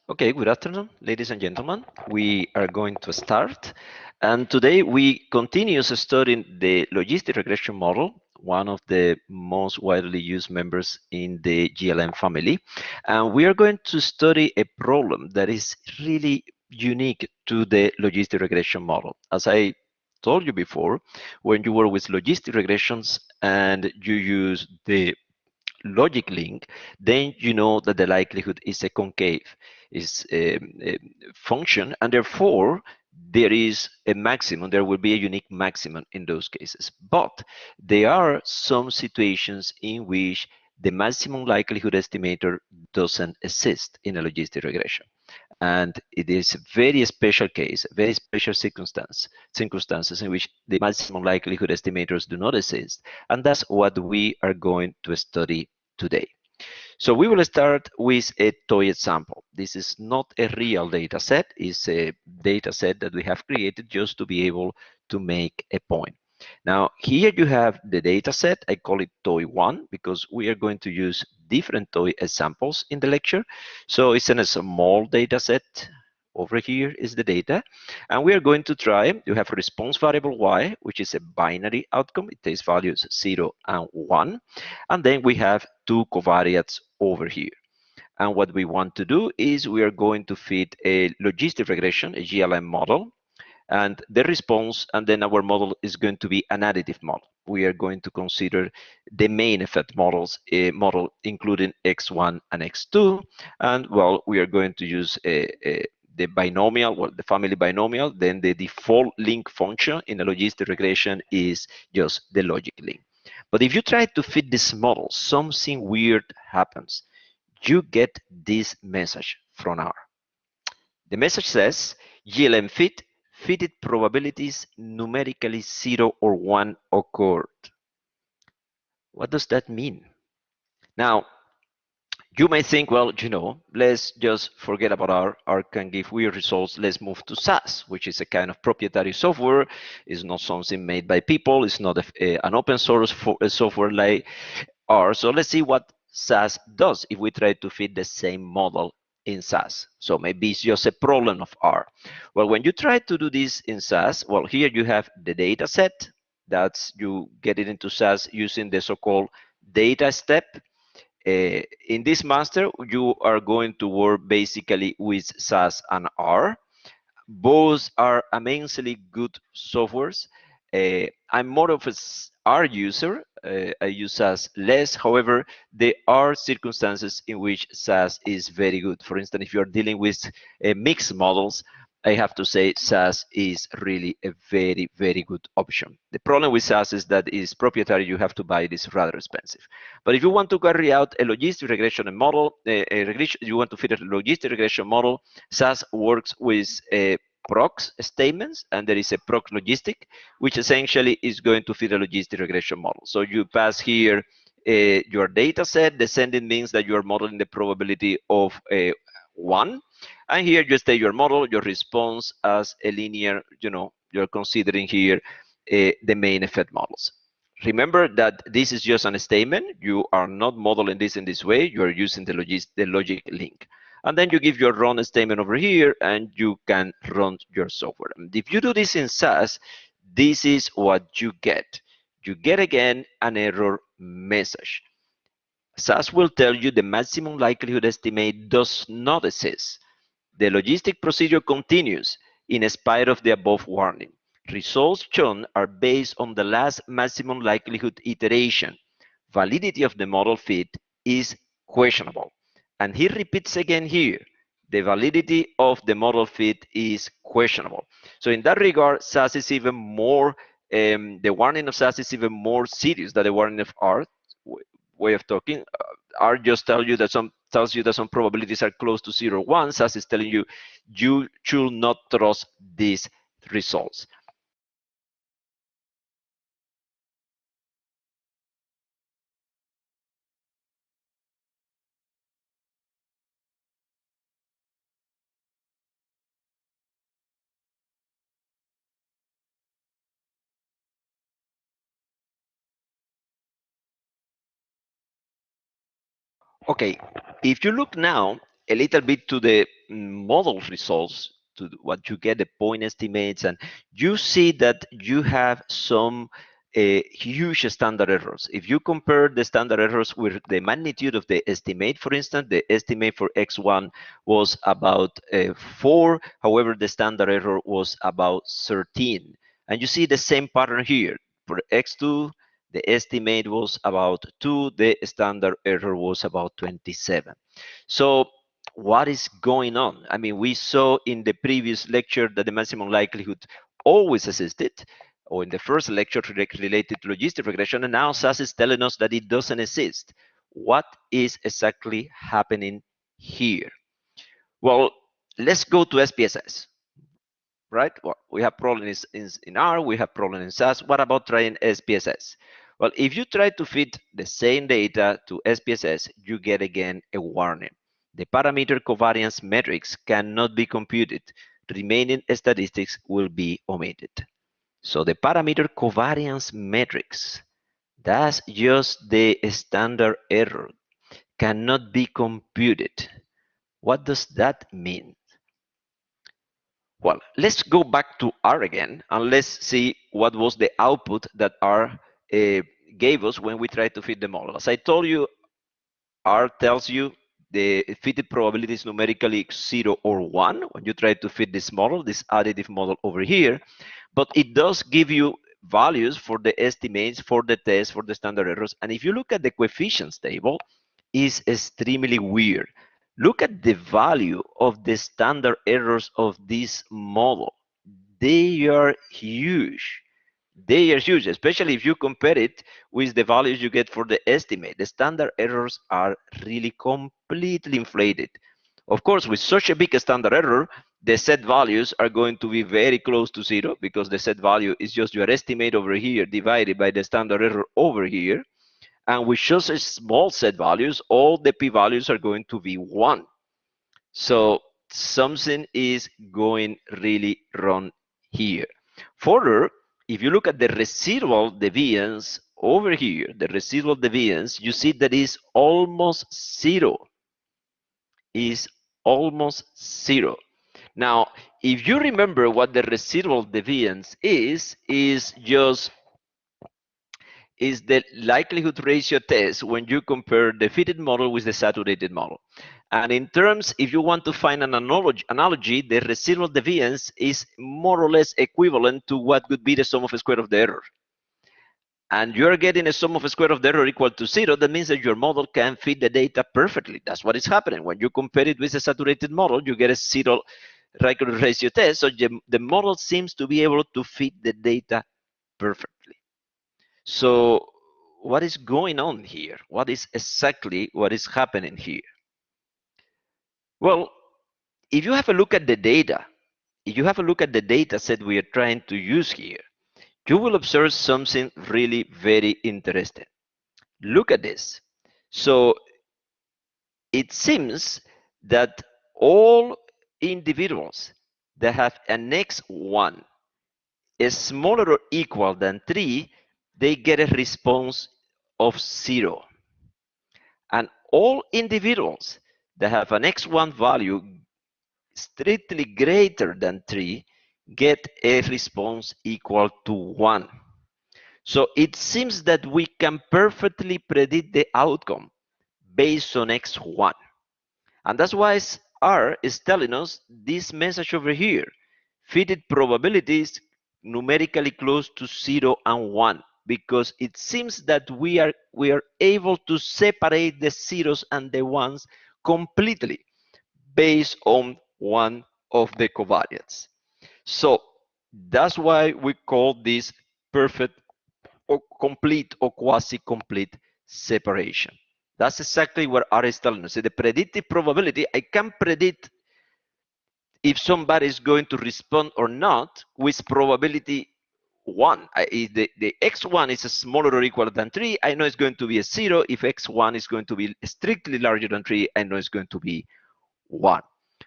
Okay, good afternoon, ladies and gentlemen. We are going to start. And today we continue studying the logistic regression model, one of the most widely used members in the GLM family. And we are going to study a problem that is really unique to the logistic regression model. As I told you before, when you work with logistic regressions and you use the logic link, then you know that the likelihood is a concave is a function, and therefore there is a maximum, there will be a unique maximum in those cases. But there are some situations in which the maximum likelihood estimator doesn't exist in a logistic regression. And it is a very special case, very special circumstances in which the maximum likelihood estimators do not exist. And that's what we are going to study today. So we will start with a toy example. This is not a real data set, it's a data set that we have created just to be able to make a point. Now, here you have the data set. I call it toy 1 because we are going to use different toy examples in the lecture. So it's in a small data set. Over here is the data. And we are going to try, you have a response variable y, which is a binary outcome. It takes values 0 and 1. And then we have two covariates over here. And what we want to do is we are going to fit a logistic regression, a GLM model, and the response, and then our model is going to be an additive model. We are going to consider the main effect models, a model including x1 and x2, and well, we are going to use the binomial, well, the family binomial. Then the default link function in a logistic regression is just the logic link. But if you try to fit this model, something weird happens. You get this message from R. The message says GLM fitted probabilities numerically 0 or 1 occurred. What does that mean? Now, you may think, well, let's just forget about R. R can give weird results. Let's move to SAS, which is a kind of proprietary software. It's not something made by people. It's not an open source software like R. So let's see what SAS does if we try to fit the same model in SAS. So maybe it's just a problem of R. Well, when you try to do this in SAS, well, here you have the data set. That's you get it into SAS using the so-called data step. In this master, you are going to work basically with SAS and R. Both are immensely good softwares. I'm more of a R user. I use SAS less. However, there are circumstances in which SAS is very good. For instance, if you're dealing with mixed models, I have to say SAS is really a very, very good option. The problem with SAS is that it's proprietary. You have to buy it. It's rather expensive. But if you want to carry out a logistic regression model, you want to fit a logistic regression model, SAS works with prox statements, and there is a prox logistic, which essentially is going to fit a logistic regression model. So you pass here your data set. Descending means that you are modeling the probability of 1. And here you state your model, your response as a linear, you're considering here the main effect models. Remember that this is just a statement. You are not modeling this in this way. You are using the logic link. And then you give your run statement over here, and you can run your software. And if you do this in SAS, this is what you get. You get again an error message. SAS will tell you the maximum likelihood estimate does not exist. The logistic procedure continues in spite of the above warning. Results shown are based on the last maximum likelihood iteration. Validity of the model fit is questionable. And he repeats again here, the validity of the model fit is questionable. So in that regard, SAS is even more, the warning of SAS is even more serious than the warning of R. Way of talking. R just tells you that some probabilities are close to 0, 1. SAS is telling you you should not trust these results. Okay, if you look now a little bit to the model results, to what you get, the point estimates, and you see that you have some huge standard errors. If you compare the standard errors with the magnitude of the estimate, for instance, the estimate for X1 was about 4, however, the standard error was about 13. And you see the same pattern here. For X2, the estimate was about 2, the standard error was about 27. So what is going on? I mean, we saw in the previous lecture that the maximum likelihood always existed, or in the first lecture related to logistic regression, and now SAS is telling us that it doesn't exist. What is exactly happening here? Well, let's go to SPSS, right? Well, we have problems in R, we have problems in SAS. What about trying SPSS? Well, if you try to fit the same data to SPSS, you get again a warning. The parameter covariance metrics cannot be computed. Remaining statistics will be omitted. So the parameter covariance metrics, that's just the standard error, cannot be computed. What does that mean? Well, let's go back to R again, and let's see what was the output that R gave us when we tried to fit the model. As I told you, R tells you the fitted probability is numerically 0 or 1 when you try to fit this model, this additive model over here. But it does give you values for the estimates, for the test, for the standard errors. And if you look at the coefficients table, it's extremely weird. Look at the value of the standard errors of this model. They are huge. They are huge, especially if you compare it with the values you get for the estimate. The standard errors are really completely inflated. Of course, with such a big standard error, the set values are going to be very close to 0 because the set value is just your estimate over here divided by the standard error over here. And with just a small set values, all the p-values are going to be 1. So something is going really wrong here. Further, if you look at the residual deviance over here, the residual deviance, you see that is almost 0. Is almost 0. Now, if you remember what the residual deviance is just the likelihood ratio test when you compare the fitted model with the saturated model. And in terms, if you want to find an analogy, the residual deviance is more or less equivalent to what would be the sum of a square of the error. And you're getting a sum of a square of the error equal to 0, that means that your model can fit the data perfectly. That's what is happening. When you compare it with a saturated model, you get a 0 likelihood ratio test. So the model seems to be able to fit the data perfectly. So what is going on here? What is exactly what is happening here? Well, if you have a look at the data, if you have a look at the data set we are trying to use here, you will observe something really very interesting. Look at this. So it seems that all individuals that have an X1 is smaller or equal than 3, they get a response of 0. And all individuals that have an X1 value strictly greater than 3 get a response equal to 1. So it seems that we can perfectly predict the outcome based on X1. And that's why R is telling us this message over here. Fitted probabilities numerically close to 0 and 1, because it seems that we are able to separate the zeros and the ones completely based on one of the covariates. So that's why we call this perfect or complete or quasi-complete separation. That's exactly what R is telling us. So the predictive probability, I can predict if somebody is going to respond or not with probability 1. If the X1 is smaller or equal than 3, I know it's going to be a 0. If X1 is going to be strictly larger than 3, I know it's going to be 1.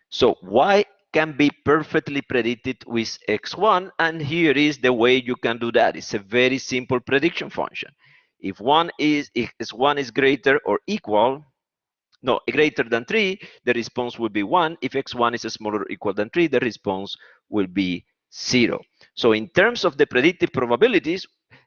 So Y can be perfectly predicted with X1, and here is the way you can do that. It's a very simple prediction function. If one is greater or equal no, greater than 3, the response will be 1. If x1 is smaller or equal than 3, the response will be 0. So in terms of the predictive probabilities,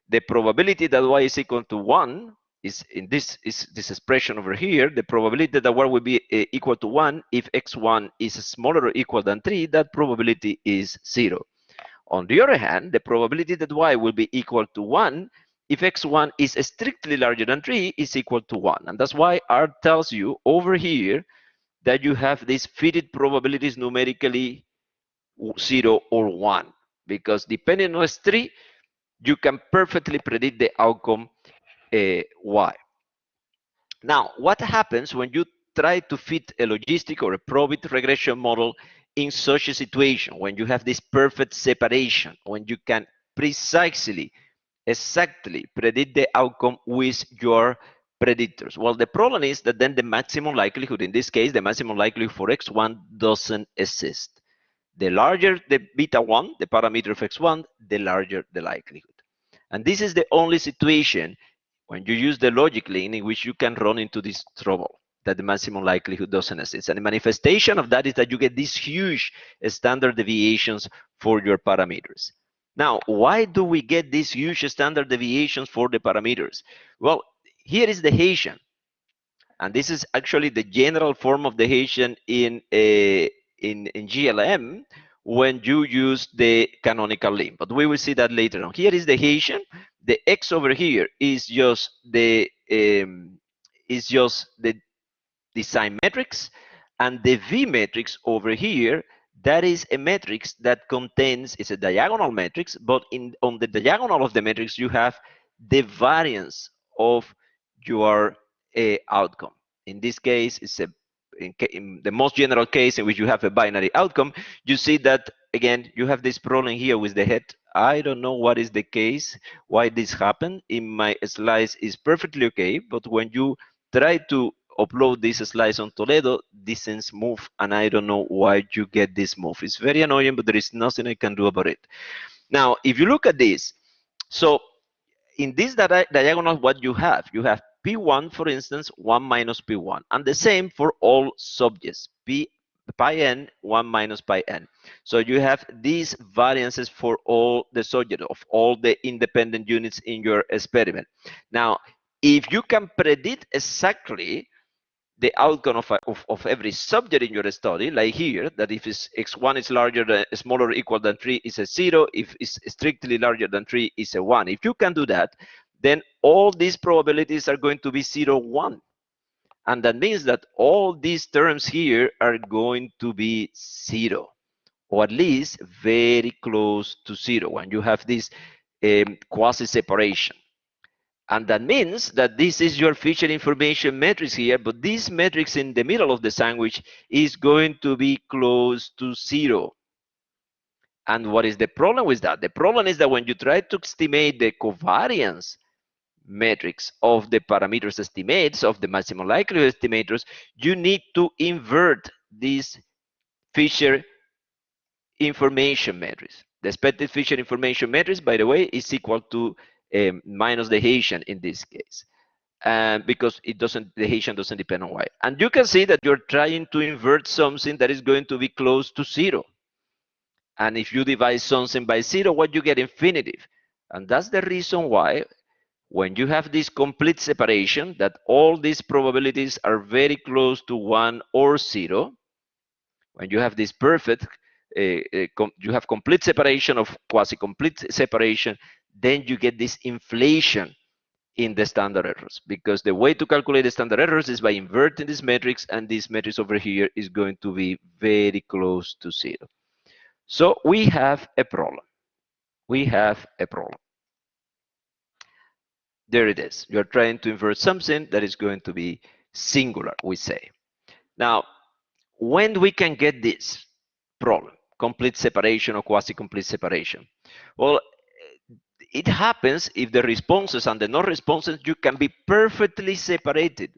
the probability that y is equal to 1 is in this expression over here. The probability that y will be equal to 1 if x1 is smaller or equal than 3, that probability is 0. On the other hand, the probability that y will be equal to 1 if x1 is strictly larger than 3 is equal to 1. And that's why R tells you over here that you have these fitted probabilities numerically 0 or 1. Because depending on S3, you can perfectly predict the outcome y. Now, what happens when you try to fit a logistic or a probit regression model in such a situation, when you have this perfect separation, when you can precisely, exactly predict the outcome with your predictors? Well, the problem is that then the maximum likelihood, in this case, the maximum likelihood for x1 doesn't exist. The larger the beta 1, the parameter of x1, the larger the likelihood. And this is the only situation when you use the logic lane in which you can run into this trouble that the maximum likelihood doesn't exist. And the manifestation of that is that you get these huge standard deviations for your parameters. Now, why do we get these huge standard deviations for the parameters? Well, here is the Hessian. And this is actually the general form of the Hessian in GLM when you use the canonical limb. But we will see that later on. Here is the Hessian. The X over here is just the design matrix, and the V matrix over here, that is a matrix that contains, it's a diagonal matrix, but on the diagonal of the matrix you have the variance of your outcome. In this case, it's in the most general case in which you have a binary outcome. You see that again you have this problem here with the head. I don't know what is the case, why this happened. In my slides is perfectly okay, but when you try to upload this slides on Toledo, this things move, and I don't know why you get this move. It's very annoying, but there is nothing I can do about it. Now, if you look at this, so in this diagonal, what you have P1, for instance, 1 minus P1, and the same for all subjects, pi n, 1 minus pi n. So you have these variances for all the subjects of all the independent units in your experiment. Now, if you can predict exactly the outcome of every subject in your study, like here, that if x1 is larger than, smaller or equal than 3 is a 0, if it's strictly larger than 3 is a 1. If you can do that, then all these probabilities are going to be 0, 1. And that means that all these terms here are going to be 0, or at least very close to 0 when you have this quasi-separation. And that means that this is your feature information matrix here, but this matrix in the middle of the sandwich is going to be close to 0. And what is the problem with that? The problem is that when you try to estimate the covariance matrix of the parameters estimates, of the maximum likelihood estimators, you need to invert this feature information matrix. The expected feature information matrix, by the way, is equal to minus the Hessian in this case. Because the Hessian doesn't depend on y. And you can see that you're trying to invert something that is going to be close to 0. And if you divide something by 0, what you get? Infinitive. And that's the reason why when you have this complete separation, that all these probabilities are very close to 1 or 0, when you have this perfect, you have complete separation of quasi-complete separation, then you get this inflation in the standard errors, because the way to calculate the standard errors is by inverting this matrix, and this matrix over here is going to be very close to 0. So we have a problem. We have a problem. There it is. You're trying to invert something that is going to be singular, we say. Now, when we can get this problem, complete separation or quasi-complete separation? Well, it happens if the responses and the non-responses, you can be perfectly separated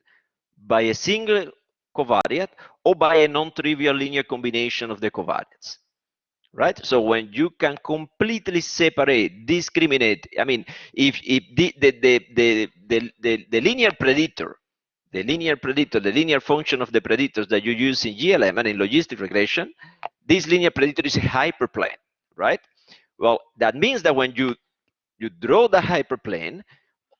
by a single covariate or by a non-trivial linear combination of the covariates, right? So when you can completely separate, discriminate, I mean, if the linear predictor, the linear predictor, the linear function of the predictors that you use in GLM and in logistic regression, this linear predictor is a hyperplane, right? Well, that means that when you draw the hyperplane,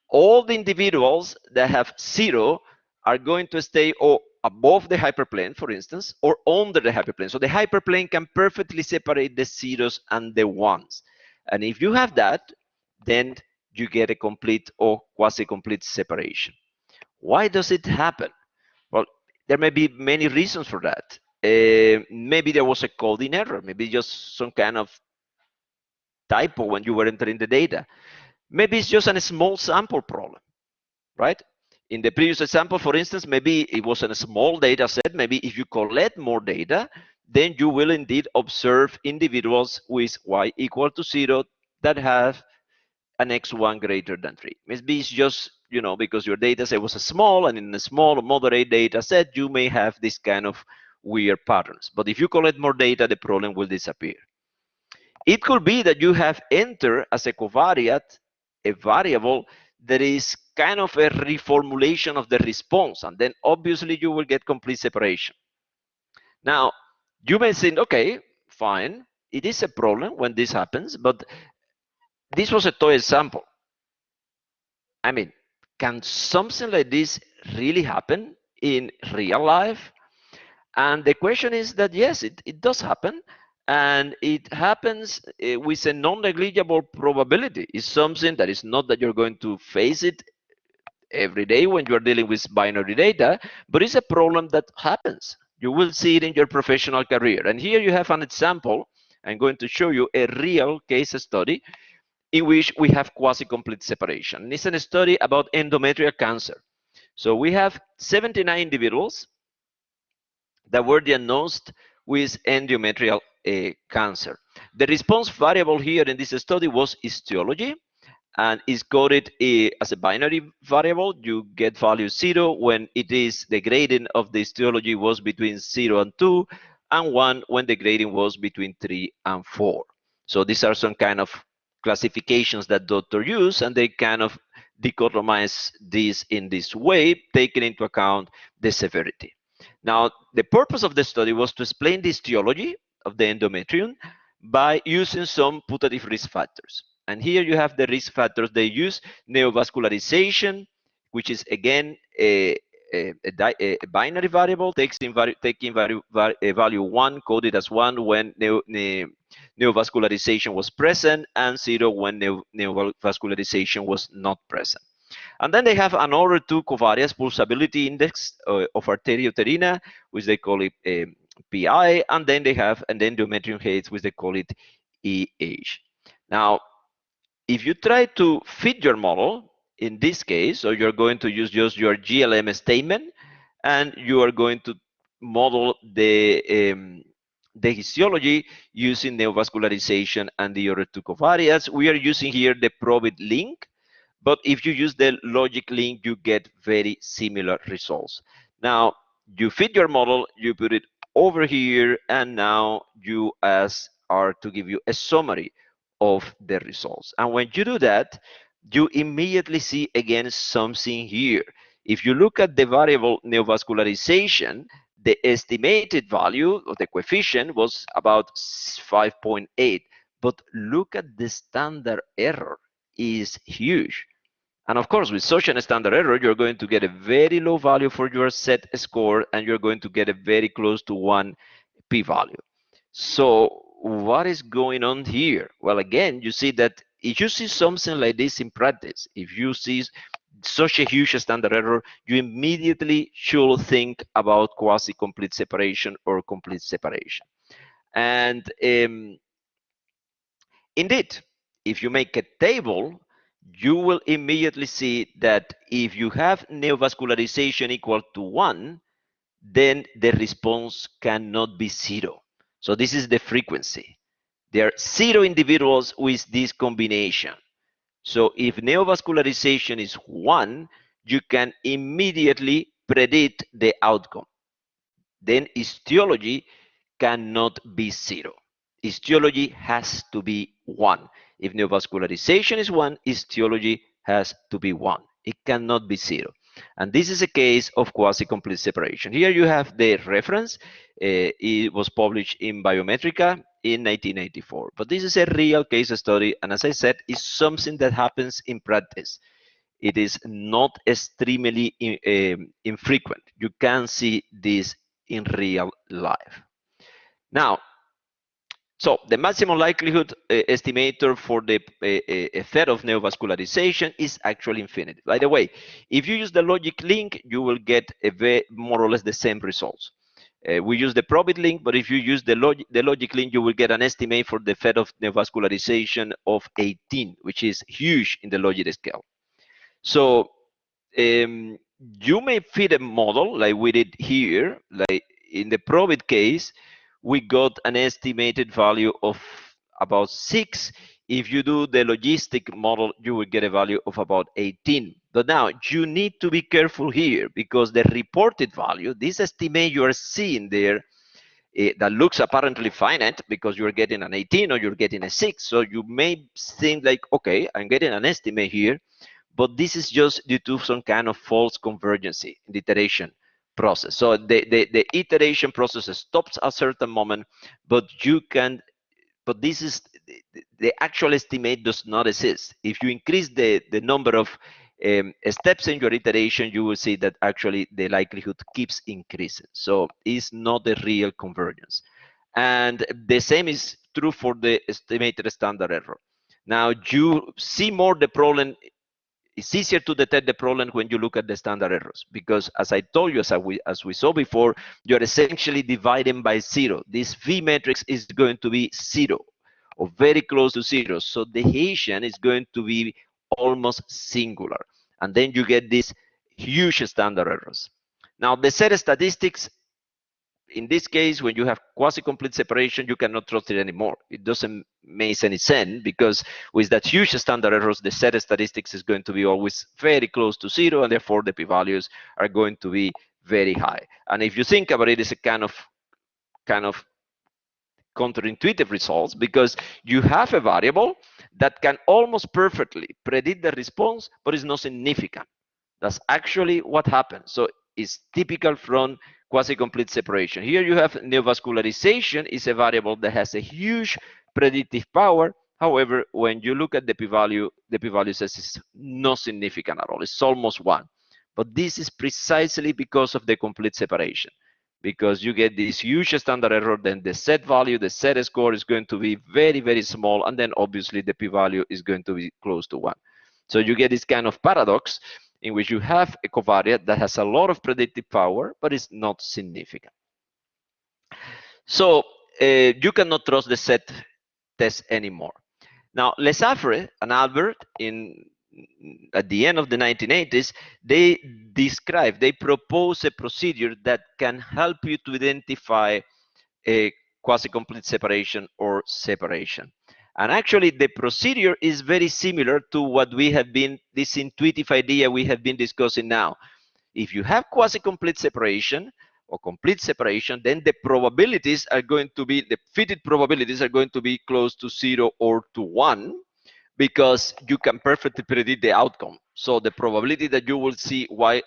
all the individuals that have 0 are going to stay or above the hyperplane, for instance, or under the hyperplane. So the hyperplane can perfectly separate the zeros and the ones. And if you have that, then you get a complete or quasi-complete separation. Why does it happen? Well, there may be many reasons for that. Maybe there was a coding error, maybe just some kind of typo when you were entering the data. Maybe it's just a small sample problem, right? In the previous example, for instance, maybe it was a small data set. Maybe if you collect more data, then you will indeed observe individuals with y equal to 0 that have an x1 greater than 3. Maybe it's just, because your data set was small, and in a small moderate data set, you may have this kind of weird patterns. But if you collect more data, the problem will disappear. It could be that you have entered as a covariate a variable that is kind of a reformulation of the response, and then obviously you will get complete separation. Now, you may think, okay, fine, it is a problem when this happens, but this was a toy example. I mean, can something like this really happen in real life? And the question is that yes, it does happen, and it happens with a non-negligible probability. It's something that is not that you're going to face it every day when you're dealing with binary data, but it's a problem that happens. You will see it in your professional career. And here you have an example. I'm going to show you a real case study in which we have quasi-complete separation. It's a study about endometrial cancer. So we have 79 individuals that were diagnosed with endometrial cancer. The response variable here in this study was histology, and is coded as a binary variable. You get value 0 when it is the gradient of the histology was between 0 and 2, and 1 when the gradient was between 3 and 4. So these are some kind of classifications that doctors use, and they kind of dichotomize this in this way, taking into account the severity. Now, the purpose of the study was to explain the histology of the endometrium by using some putative risk factors. And here you have the risk factors. They use neovascularization, which is again a binary variable, taking value 1, coded as 1 when neovascularization was present, and 0 when neovascularization was not present. And then they have another two covariates, pulsability index of arteriuterina, which they call it PI, and then they have an endometrium height, which they call it EH. Now, if you try to fit your model, in this case, so you're going to use just your GLM statement, and you are going to model the histology using neovascularization and the other two covariates. We are using here the Probit link, but if you use the logic link, you get very similar results. Now, you fit your model, you put it over here, and now you ask R to give you a summary of the results. And when you do that, you immediately see again something here. If you look at the variable neovascularization, the estimated value of the coefficient was about 5.8, but look at the standard error is huge. And of course, with such a standard error, you're going to get a very low value for your set score, and you're going to get a very close to 1 p-value. So what is going on here? Well, again, you see that if you see something like this in practice, if you see such a huge standard error, you immediately should think about quasi-complete separation or complete separation. And indeed, if you make a table, you will immediately see that if you have neovascularization equal to 1, then the response cannot be 0. So this is the frequency. There are 0 individuals with this combination. So if neovascularization is 1, you can immediately predict the outcome. Then histology cannot be 0. Histology has to be 1. If neovascularization is 1, histology has to be 1. It cannot be 0. And this is a case of quasi-complete separation. Here you have the reference. It was published in Biometrica in 1984. But this is a real case study, and as I said, it's something that happens in practice. It is not extremely infrequent. You can see this in real life. Now, so the maximum likelihood estimator for the effect of neovascularization is actually infinity. By the way, if you use the logic link, you will get more or less the same results. We use the probit link, but if you use the logic link, you will get an estimate for the effect of neovascularization of 18, which is huge in the logic scale. So you may fit a model like we did here, like in the probit case, we got an estimated value of about 6. If you do the logistic model, you will get a value of about 18. But now you need to be careful here because the reported value, this estimate you are seeing there, that looks apparently finite because you're getting an 18 or you're getting a 6. So you may think like, okay, I'm getting an estimate here, but this is just due to some kind of false convergency in the iteration process. So the iteration process stops at a certain moment, but this is the actual estimate does not exist. If you increase the number of steps in your iteration, you will see that actually the likelihood keeps increasing. So it's not a real convergence. And the same is true for the estimated standard error. Now you see more the problem. It's easier to detect the problem when you look at the standard errors, because as I told you, as we saw before, you're essentially dividing by 0. This V matrix is going to be 0 or very close to 0. So the Hessian is going to be almost singular. And then you get these huge standard errors. Now the set statistics, in this case, when you have quasi-complete separation, you cannot trust it anymore. It doesn't make any sense because with that huge standard errors, the set statistics is going to be always very close to 0, and therefore the p-values are going to be very high. And if you think about it, it's a kind of counterintuitive results because you have a variable that can almost perfectly predict the response, but is not significant. That's actually what happens. So it's typical from quasi-complete separation. Here you have neovascularization is a variable that has a huge predictive power. However, when you look at the p-value says it's not significant at all. It's almost 1. But this is precisely because of the complete separation. Because you get this huge standard error, then the set value, the set score is going to be very, very small, and then obviously the p-value is going to be close to 1. So you get this kind of paradox in which you have a covariate that has a lot of predictive power, but is not significant. So you cannot trust the set test anymore. Now, Lesafre and Albert, at the end of the 1980s, they propose a procedure that can help you to identify a quasi-complete separation or separation. And actually, the procedure is very similar to what we have been, this intuitive idea we have been discussing now. If you have quasi-complete separation or complete separation, then the probabilities are going to be, the fitted probabilities are going to be close to 0 or to 1, because you can perfectly predict the outcome. So the probability that you will see y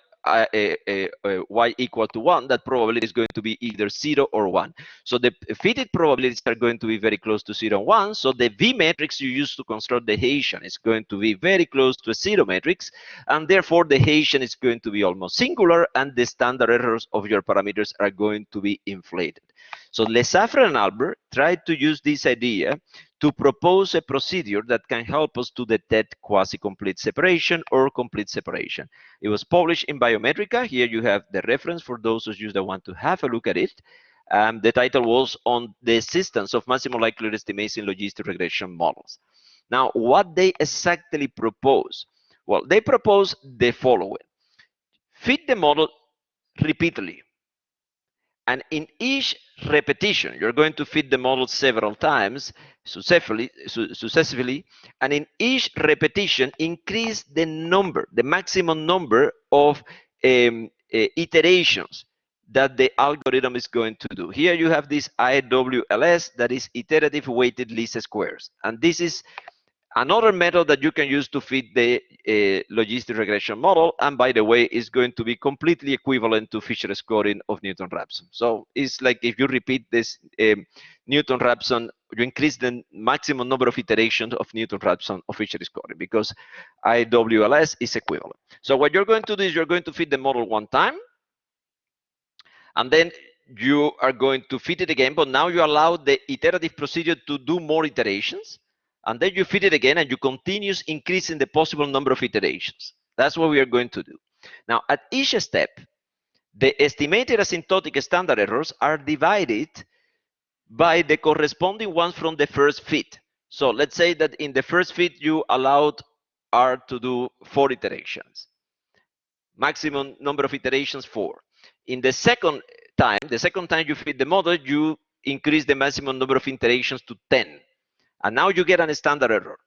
equal to 1, that probability is going to be either 0 or 1. So the fitted probabilities are going to be very close to 0 and 1. So the V matrix you use to construct the Hessian is going to be very close to a 0 matrix, and therefore the Hessian is going to be almost singular, and the standard errors of your parameters are going to be inflated. So Lesafre and Albert tried to use this idea to propose a procedure that can help us to detect quasi-complete separation or complete separation. It was published in Biometrica. Here you have the reference for those of you that want to have a look at it. The title was on the existence of maximum likelihood estimation logistic regression models. Now, what they exactly propose? Well, they propose the following. Fit the model repeatedly. And in each repetition, you're going to fit the model several times successively, and in each repetition, increase the number, the maximum number of iterations that the algorithm is going to do. Here you have this IWLS, that is iterative weighted least squares. And this is Another method that you can use to fit the logistic regression model, and by the way, is going to be completely equivalent to Fisher scoring of Newton-Raphson. So it's like if you repeat this Newton-Raphson, you increase the maximum number of iterations of Newton-Raphson of Fisher scoring, because IWLS is equivalent. So what you're going to do is you're going to fit the model one time, and then you are going to fit it again, but now you allow the iterative procedure to do more iterations, and then you fit it again, and you continue increasing the possible number of iterations. That's what we are going to do. Now, at each step, the estimated asymptotic standard errors are divided by the corresponding ones from the first fit. So let's say that in the first fit, you allowed R to do 4 iterations. Maximum number of iterations, 4. In the second time you fit the model, you increase the maximum number of iterations to 10. And now you get a standard error.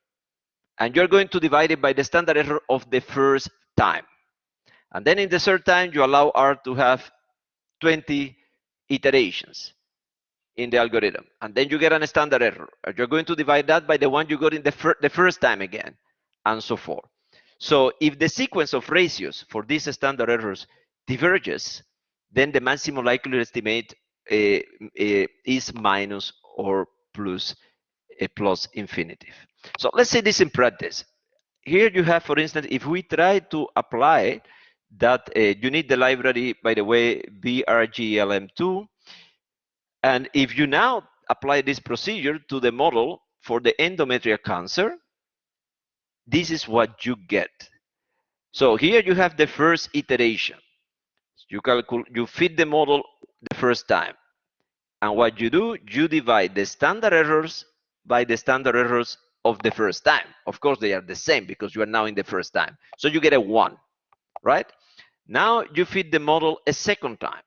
And you're going to divide it by the standard error of the first time. And then in the third time, you allow R to have 20 iterations in the algorithm. And then you get a standard error. And you're going to divide that by the one you got in the first time again, and so forth. So if the sequence of ratios for these standard errors diverges, then the maximum likelihood estimate is minus or plus infinitive. So let's say this in practice. Here you have, for instance, if we try to apply that, you need the library, by the way, BRGLM2. And if you now apply this procedure to the model for the endometrial cancer, this is what you get. So here you have the first iteration. You fit the model the first time. And what you do, you divide the standard errors by the standard errors of the first time. Of course, they are the same because you are now in the first time. So you get a 1, right? Now you fit the model a second time.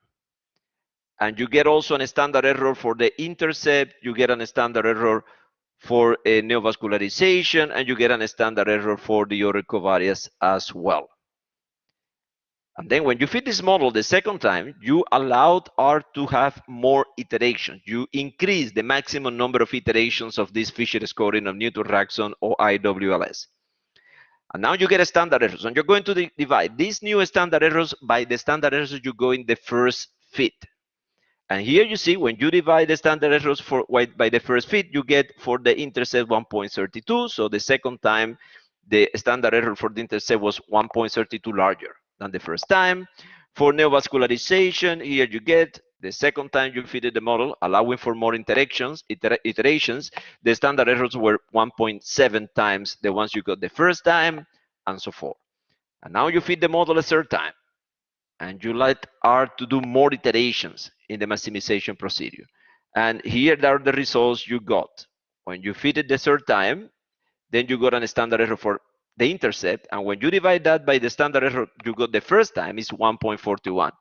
And you get also a standard error for the intercept, you get a standard error for a neovascularization, and you get a standard error for the other covariates as well. And then when you fit this model the second time, you allowed R to have more iterations. You increase the maximum number of iterations of this Fisher scoring of Newton-Raphson or IWLS. And now you get a standard errors. And you're going to divide these new standard errors by the standard errors you go in the first fit. And here you see when you divide the standard errors by the first fit, you get for the intercept 1.32. So the second time, the standard error for the intercept was 1.32 larger than the first time. For neovascularization, here you get the second time you fitted the model, allowing for more iterations. The standard errors were 1.7 times the ones you got the first time, and so forth. And now you fit the model a third time, and you let R to do more iterations in the maximization procedure. And here are the results you got. When you fit it the third time, then you got a standard error for the intercept, and when you divide that by the standard error you got the first time, is 1.41.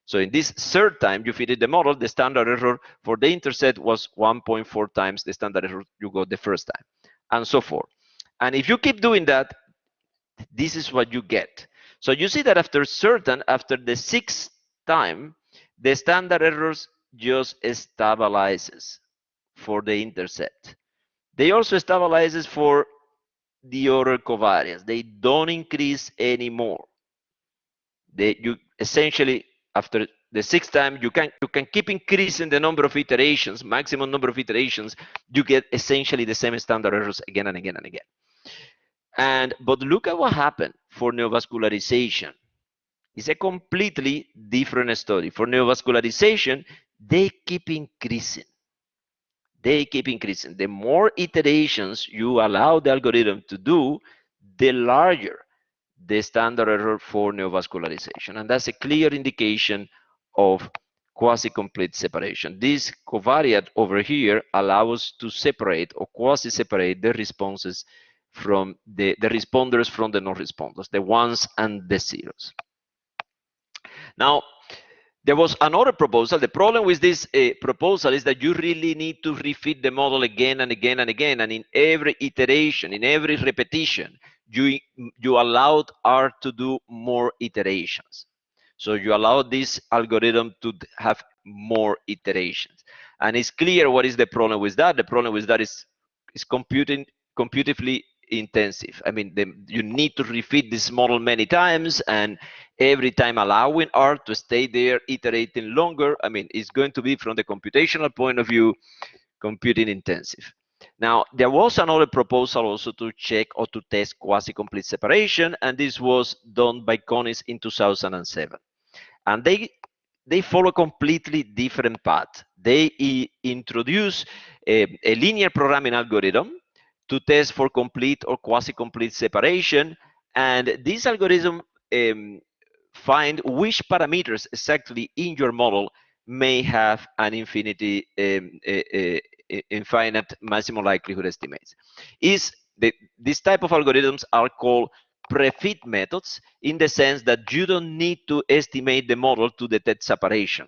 So in this third time you fitted the model, the standard error for the intercept was 1.4 times the standard error you got the first time, and so forth. And if you keep doing that, this is what you get. So you see that after the sixth time, the standard errors just stabilizes for the intercept. They also stabilizes for the other covariance. They don't increase anymore. You essentially, after the sixth time, you can keep increasing the number of iterations, maximum number of iterations. You get essentially the same standard errors again and again and again. But look at what happened for neovascularization. It's a completely different story. For neovascularization, they keep increasing. They keep increasing. The more iterations you allow the algorithm to do, the larger the standard error for neovascularization. And that's a clear indication of quasi-complete separation. This covariate over here allows us to separate or quasi-separate the responses from the responders from the non-responders, the ones and the zeros. Now, there was another proposal. The problem with this proposal is that you really need to refit the model again and again and again. And in every iteration, in every repetition, you allowed R to do more iterations. So you allow this algorithm to have more iterations. And it's clear what is the problem with that. The problem with that is computively intensive. I mean, you need to refit this model many times, and every time allowing R to stay there, iterating longer. I mean, it's going to be, from the computational point of view, computing intensive. Now, there was another proposal also to check or to test quasi-complete separation, and this was done by CONIS in 2007. And they follow a completely different path. They introduce a linear programming algorithm to test for complete or quasi-complete separation, and this algorithm find which parameters exactly in your model may have an infinite maximum likelihood estimates. This type of algorithms are called prefit methods, in the sense that you don't need to estimate the model to detect separation,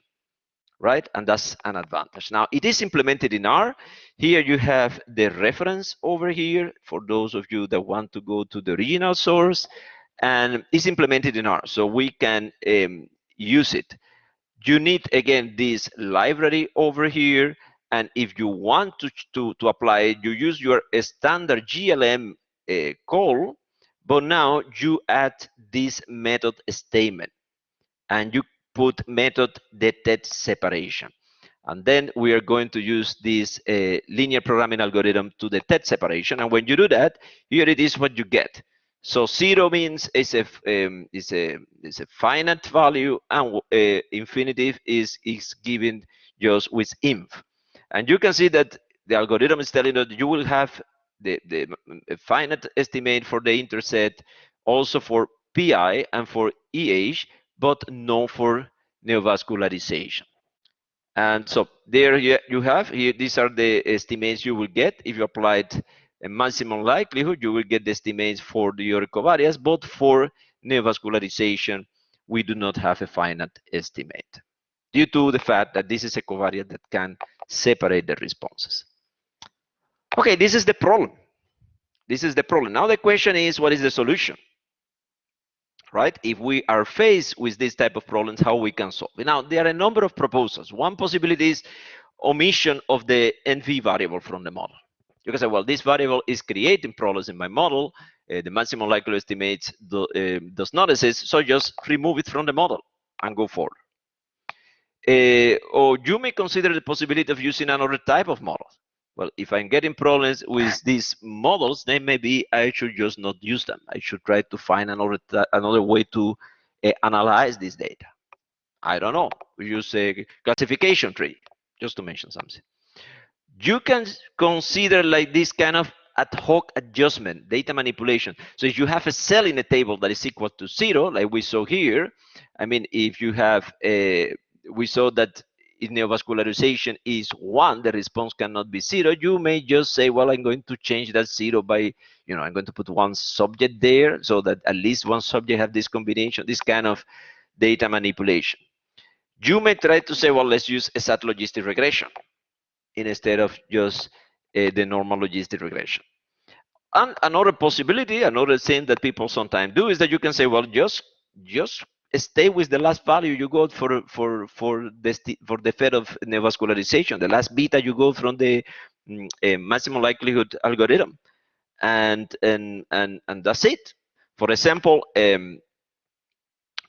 right? And that's an advantage. Now, it is implemented in R. Here you have the reference over here for those of you that want to go to the original source, and it's implemented in R, so we can use it. You need, again, this library over here, and if you want to apply it, you use your standard GLM call, but now you add this method statement, and you put method detect separation. And then we are going to use this linear programming algorithm to detect separation. And when you do that, here it is what you get. So 0 means it's a finite value, and infinitive is given just with inf. And you can see that the algorithm is telling that you will have the finite estimate for the intercept, also for PI and for EH, but no for neovascularization. And so there you have here, these are the estimates you will get if you applied a maximum likelihood. You will get the estimates for your covariance, but for neovascularization, we do not have a finite estimate due to the fact that this is a covariate that can separate the responses. Okay, this is the problem. This is the problem. Now the question is, what is the solution? Right? If we are faced with this type of problems, how we can solve it. Now, there are a number of proposals. One possibility is omission of the NV variable from the model. You can say, well, this variable is creating problems in my model. The maximum likelihood estimates does not exist, so just remove it from the model and go forward. Or you may consider the possibility of using another type of model. Well, if I'm getting problems with these models, then maybe I should just not use them. I should try to find another way to analyze this data. I don't know. We use a classification tree, just to mention something. You can consider like this kind of ad hoc adjustment, data manipulation. So if you have a cell in a table that is equal to 0, like we saw here, I mean, if you have we saw that if neovascularization is 1, the response cannot be 0, you may just say, well, I'm going to change that 0 by, I'm going to put one subject there so that at least one subject have this combination, this kind of data manipulation. You may try to say, well, let's use exact logistic regression instead of just the normal logistic regression. And another possibility, another thing that people sometimes do is that you can say, well, just stay with the last value you got for the fed of neovascularization, the last beta you go from the maximum likelihood algorithm, and that's it. For example,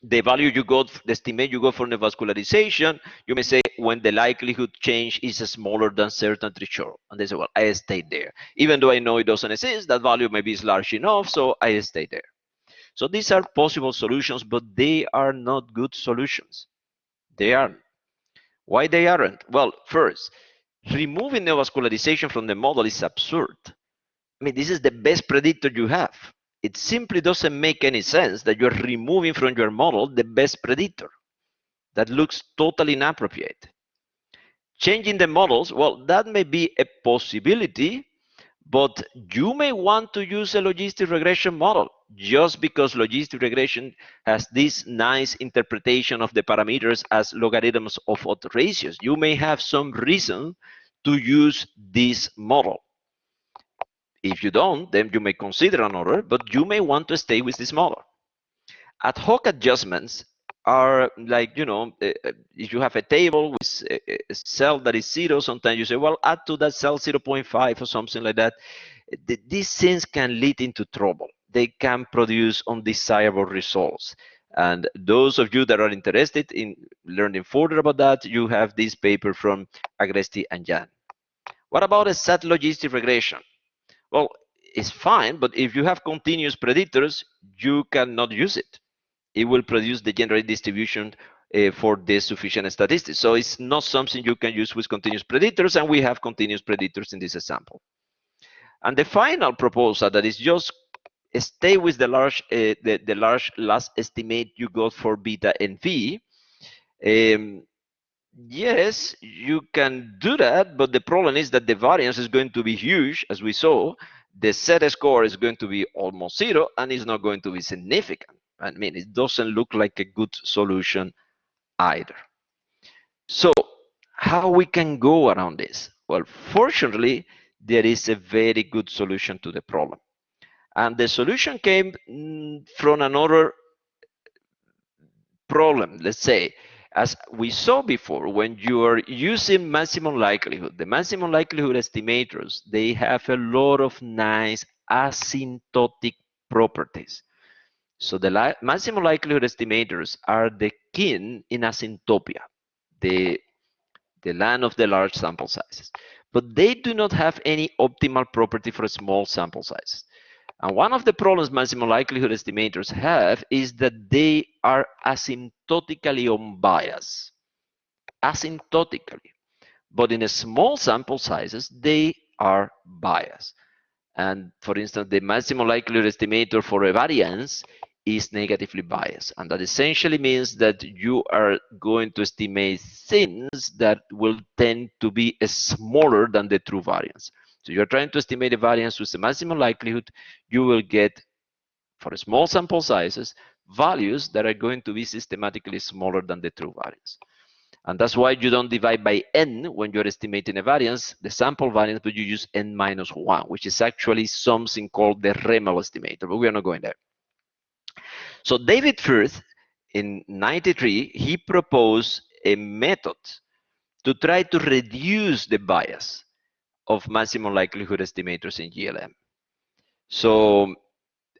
the value you got, the estimate you got for neovascularization, you may say when the likelihood change is smaller than certain threshold, and they say, well, I stayed there, even though I know it doesn't exist. That value maybe is large enough, so I stay there. So these are possible solutions, but they are not good solutions. They aren't. Why they aren't? Well, first, removing neovascularization from the model is absurd. I mean, this is the best predictor you have. It simply doesn't make any sense that you're removing from your model the best predictor. That looks totally inappropriate. Changing the models, well, that may be a possibility, but you may want to use a logistic regression model just because logistic regression has this nice interpretation of the parameters as logarithms of autoratios. You may have some reason to use this model. If you don't, then you may consider another, but you may want to stay with this model. Ad hoc adjustments are like, if you have a table with a cell that is 0, sometimes you say, well, add to that cell 0.5 or something like that. these things can lead into trouble. They can produce undesirable results. And those of you that are interested in learning further about that, you have this paper from Agresti and Jan. What about a set logistic regression? Well, it's fine, but if you have continuous predictors, you cannot use it. It will produce the generate distribution for the sufficient statistics. So it's not something you can use with continuous predictors, and we have continuous predictors in this example. And the final proposal that is just stay with the large last estimate you got for beta and V. Yes, you can do that, but the problem is that the variance is going to be huge, as we saw. The set score is going to be almost zero, and it's not going to be significant. I mean, it doesn't look like a good solution either. So how we can go around this? Well, fortunately, there is a very good solution to the problem. And the solution came from another problem, let's say. As we saw before, when you are using maximum likelihood, the maximum likelihood estimators, they have a lot of nice asymptotic properties. So the maximum likelihood estimators are the king in asymptopia, the land of the large sample sizes. But they do not have any optimal property for small sample sizes. And one of the problems maximum likelihood estimators have is that they are asymptotically unbiased. Asymptotically. But in a small sample sizes, they are biased. And for instance, the maximum likelihood estimator for a variance is negatively biased. And that essentially means that you are going to estimate things that will tend to be smaller than the true variance. So you're trying to estimate a variance with the maximum likelihood, you will get, for small sample sizes, values that are going to be systematically smaller than the true variance. And that's why you don't divide by n when you're estimating a variance, the sample variance, but you use n minus 1, which is actually something called the REMel estimator, but we are not going there. So David Firth, in 93, he proposed a method to try to reduce the bias of maximum likelihood estimators in GLM. So,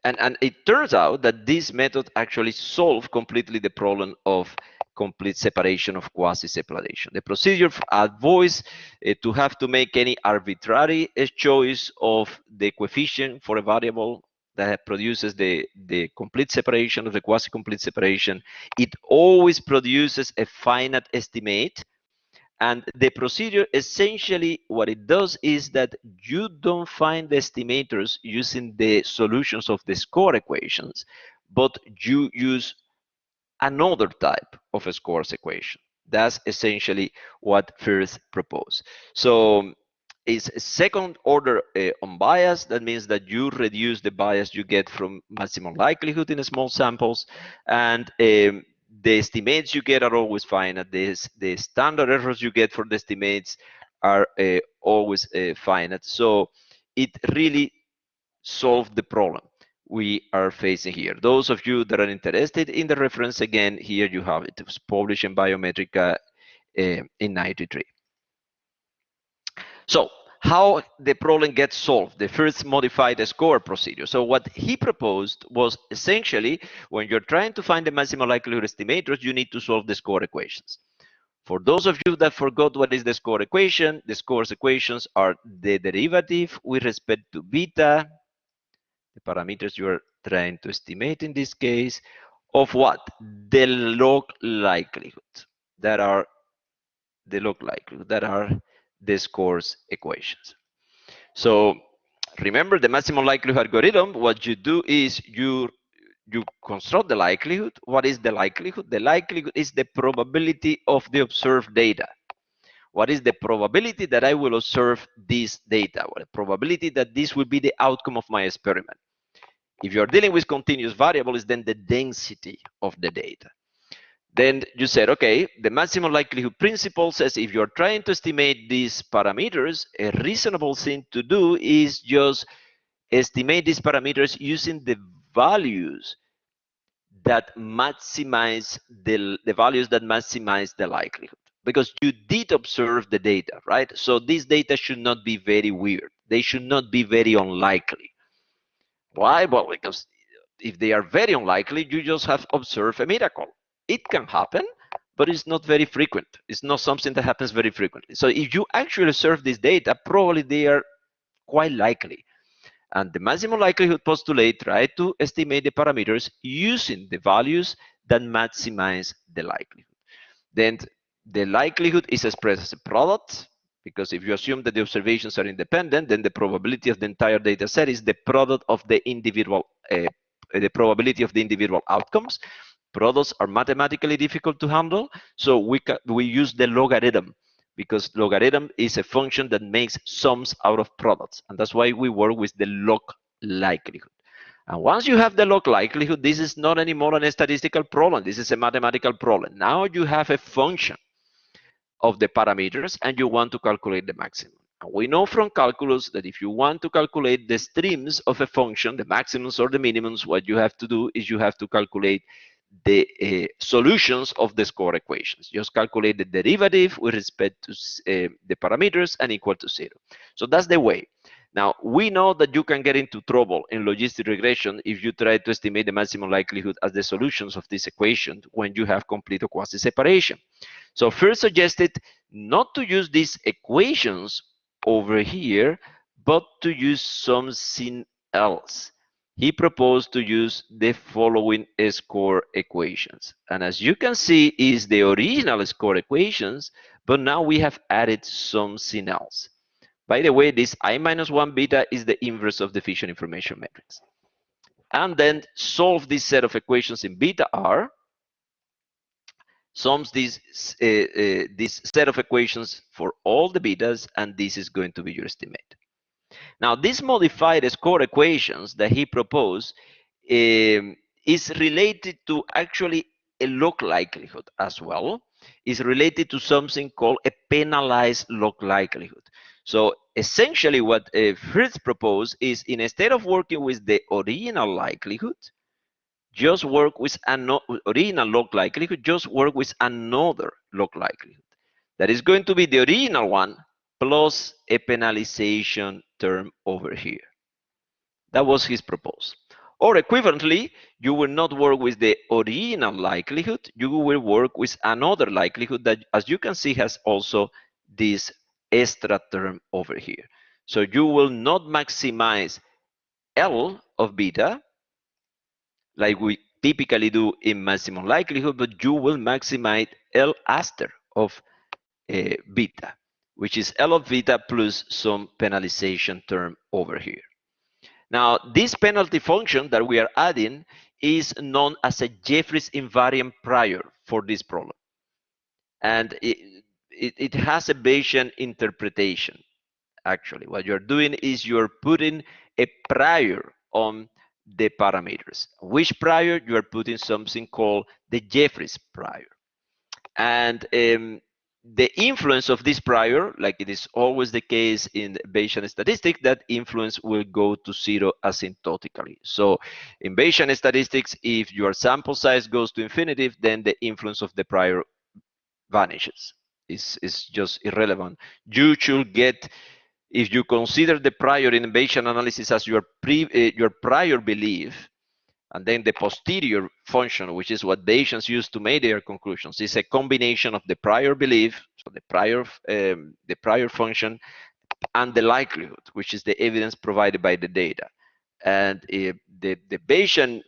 and it turns out that this method actually solved completely the problem of complete separation of quasi-separation. The procedure avoids to have to make any arbitrary choice of the coefficient for a variable that produces the complete separation or the quasi-complete separation. It always produces a finite estimate. And the procedure, essentially, what it does is that you don't find the estimators using the solutions of the score equations, but you use another type of a scores equation. That's essentially what Firth proposed. So it's a second order unbiased. That means that you reduce the bias you get from maximum likelihood in small samples, and the estimates you get are always finite. The standard errors you get for the estimates are always finite. So it really solved the problem we are facing here. Those of you that are interested in the reference, again, here you have it. It was published in Biometrica in 93. So how the problem gets solved, the Firth modified score procedure. So what he proposed was essentially, when you're trying to find the maximum likelihood estimators, you need to solve the score equations. For those of you that forgot what is the score equation, the scores equations are the derivative with respect to beta, the parameters you are trying to estimate in this case, of what? The log likelihood. That are the log likelihood. That are the scores equations. So remember the maximum likelihood algorithm. What you do is you construct the likelihood. What is the likelihood? The likelihood is the probability of the observed data. What is the probability that I will observe this data? What the probability that this will be the outcome of my experiment? If you're dealing with continuous variables, then the density of the data. Then you said, okay, the maximum likelihood principle says if you're trying to estimate these parameters, a reasonable thing to do is just estimate these parameters using the values that maximize the values that maximize the likelihood, because you did observe the data, right? So these data should not be very weird. They should not be very unlikely. Why? Well, because if they are very unlikely, you just have observed a miracle. It can happen, but it's not very frequent. It's not something that happens very frequently. So if you actually observe this data, probably they are quite likely. And the maximum likelihood postulate tries to estimate the parameters using the values that maximize the likelihood. Then the likelihood is expressed as a product, because if you assume that the observations are independent, then the probability of the entire data set is the product of the individual, the probability of the individual outcomes. Products are mathematically difficult to handle, so we use the logarithm, because logarithm is a function that makes sums out of products, and that's why we work with the log likelihood. And once you have the log likelihood, this is not anymore a statistical problem. This is a mathematical problem. Now you have a function of the parameters and you want to calculate the maximum. And we know from calculus that if you want to calculate the streams of a function, the maximums or the minimums, what you have to do is you have to calculate the solutions of the score equations. Just calculate the derivative with respect to the parameters and equal to 0. So that's the way. Now, we know that you can get into trouble in logistic regression if you try to estimate the maximum likelihood as the solutions of this equation when you have complete or quasi-separation. So first suggested not to use these equations over here, but to use something else. He proposed to use the following score equations. And as you can see, is the original score equations, but now we have added something else. By the way, this I-1 beta is the inverse of the Fisher information matrix. And then solve this set of equations in beta R, sums this set of equations for all the betas, and this is going to be your estimate. Now, this modified score equations that he proposed is related to actually a log likelihood as well. Is related to something called a penalized log likelihood. So essentially what Fritz proposed is, instead of working with the original likelihood, just work with an original log likelihood, just work with another log likelihood. That is going to be the original one plus a penalization term over here. That was his proposal. Or equivalently, you will not work with the original likelihood, you will work with another likelihood that, as you can see, has also this extra term over here. So you will not maximize L of beta, like we typically do in maximum likelihood, but you will maximize L aster of beta, which is L of beta plus some penalization term over here. Now, this penalty function that we are adding is known as a Jeffreys invariant prior for this problem. And it has a Bayesian interpretation. Actually, what you're doing is you're putting a prior on the parameters. Which prior? You are putting something called the Jeffreys prior. And the influence of this prior, like it is always the case in Bayesian statistics, that influence will go to 0 asymptotically. So in Bayesian statistics, if your sample size goes to infinity, then the influence of the prior vanishes. It's just irrelevant. You should get, if you consider the prior in Bayesian analysis as your prior belief, and then the posterior function, which is what Bayesians use to make their conclusions, is a combination of the prior belief, so the prior function, and the likelihood, which is the evidence provided by the data. And the Bayesian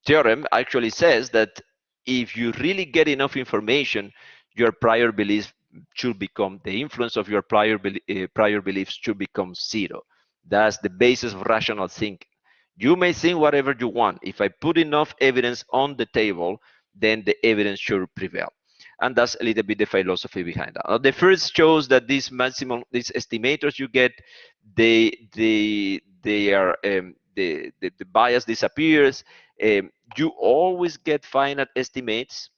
theorem actually says that if you really get enough information, your prior belief should become, the influence of your prior beliefs should become 0. That's the basis of rational thinking. You may think whatever you want. If I put enough evidence on the table, then the evidence should prevail. And that's a little bit the philosophy behind that. Now, the first shows that these estimators you get, the bias disappears. You always get finite estimates.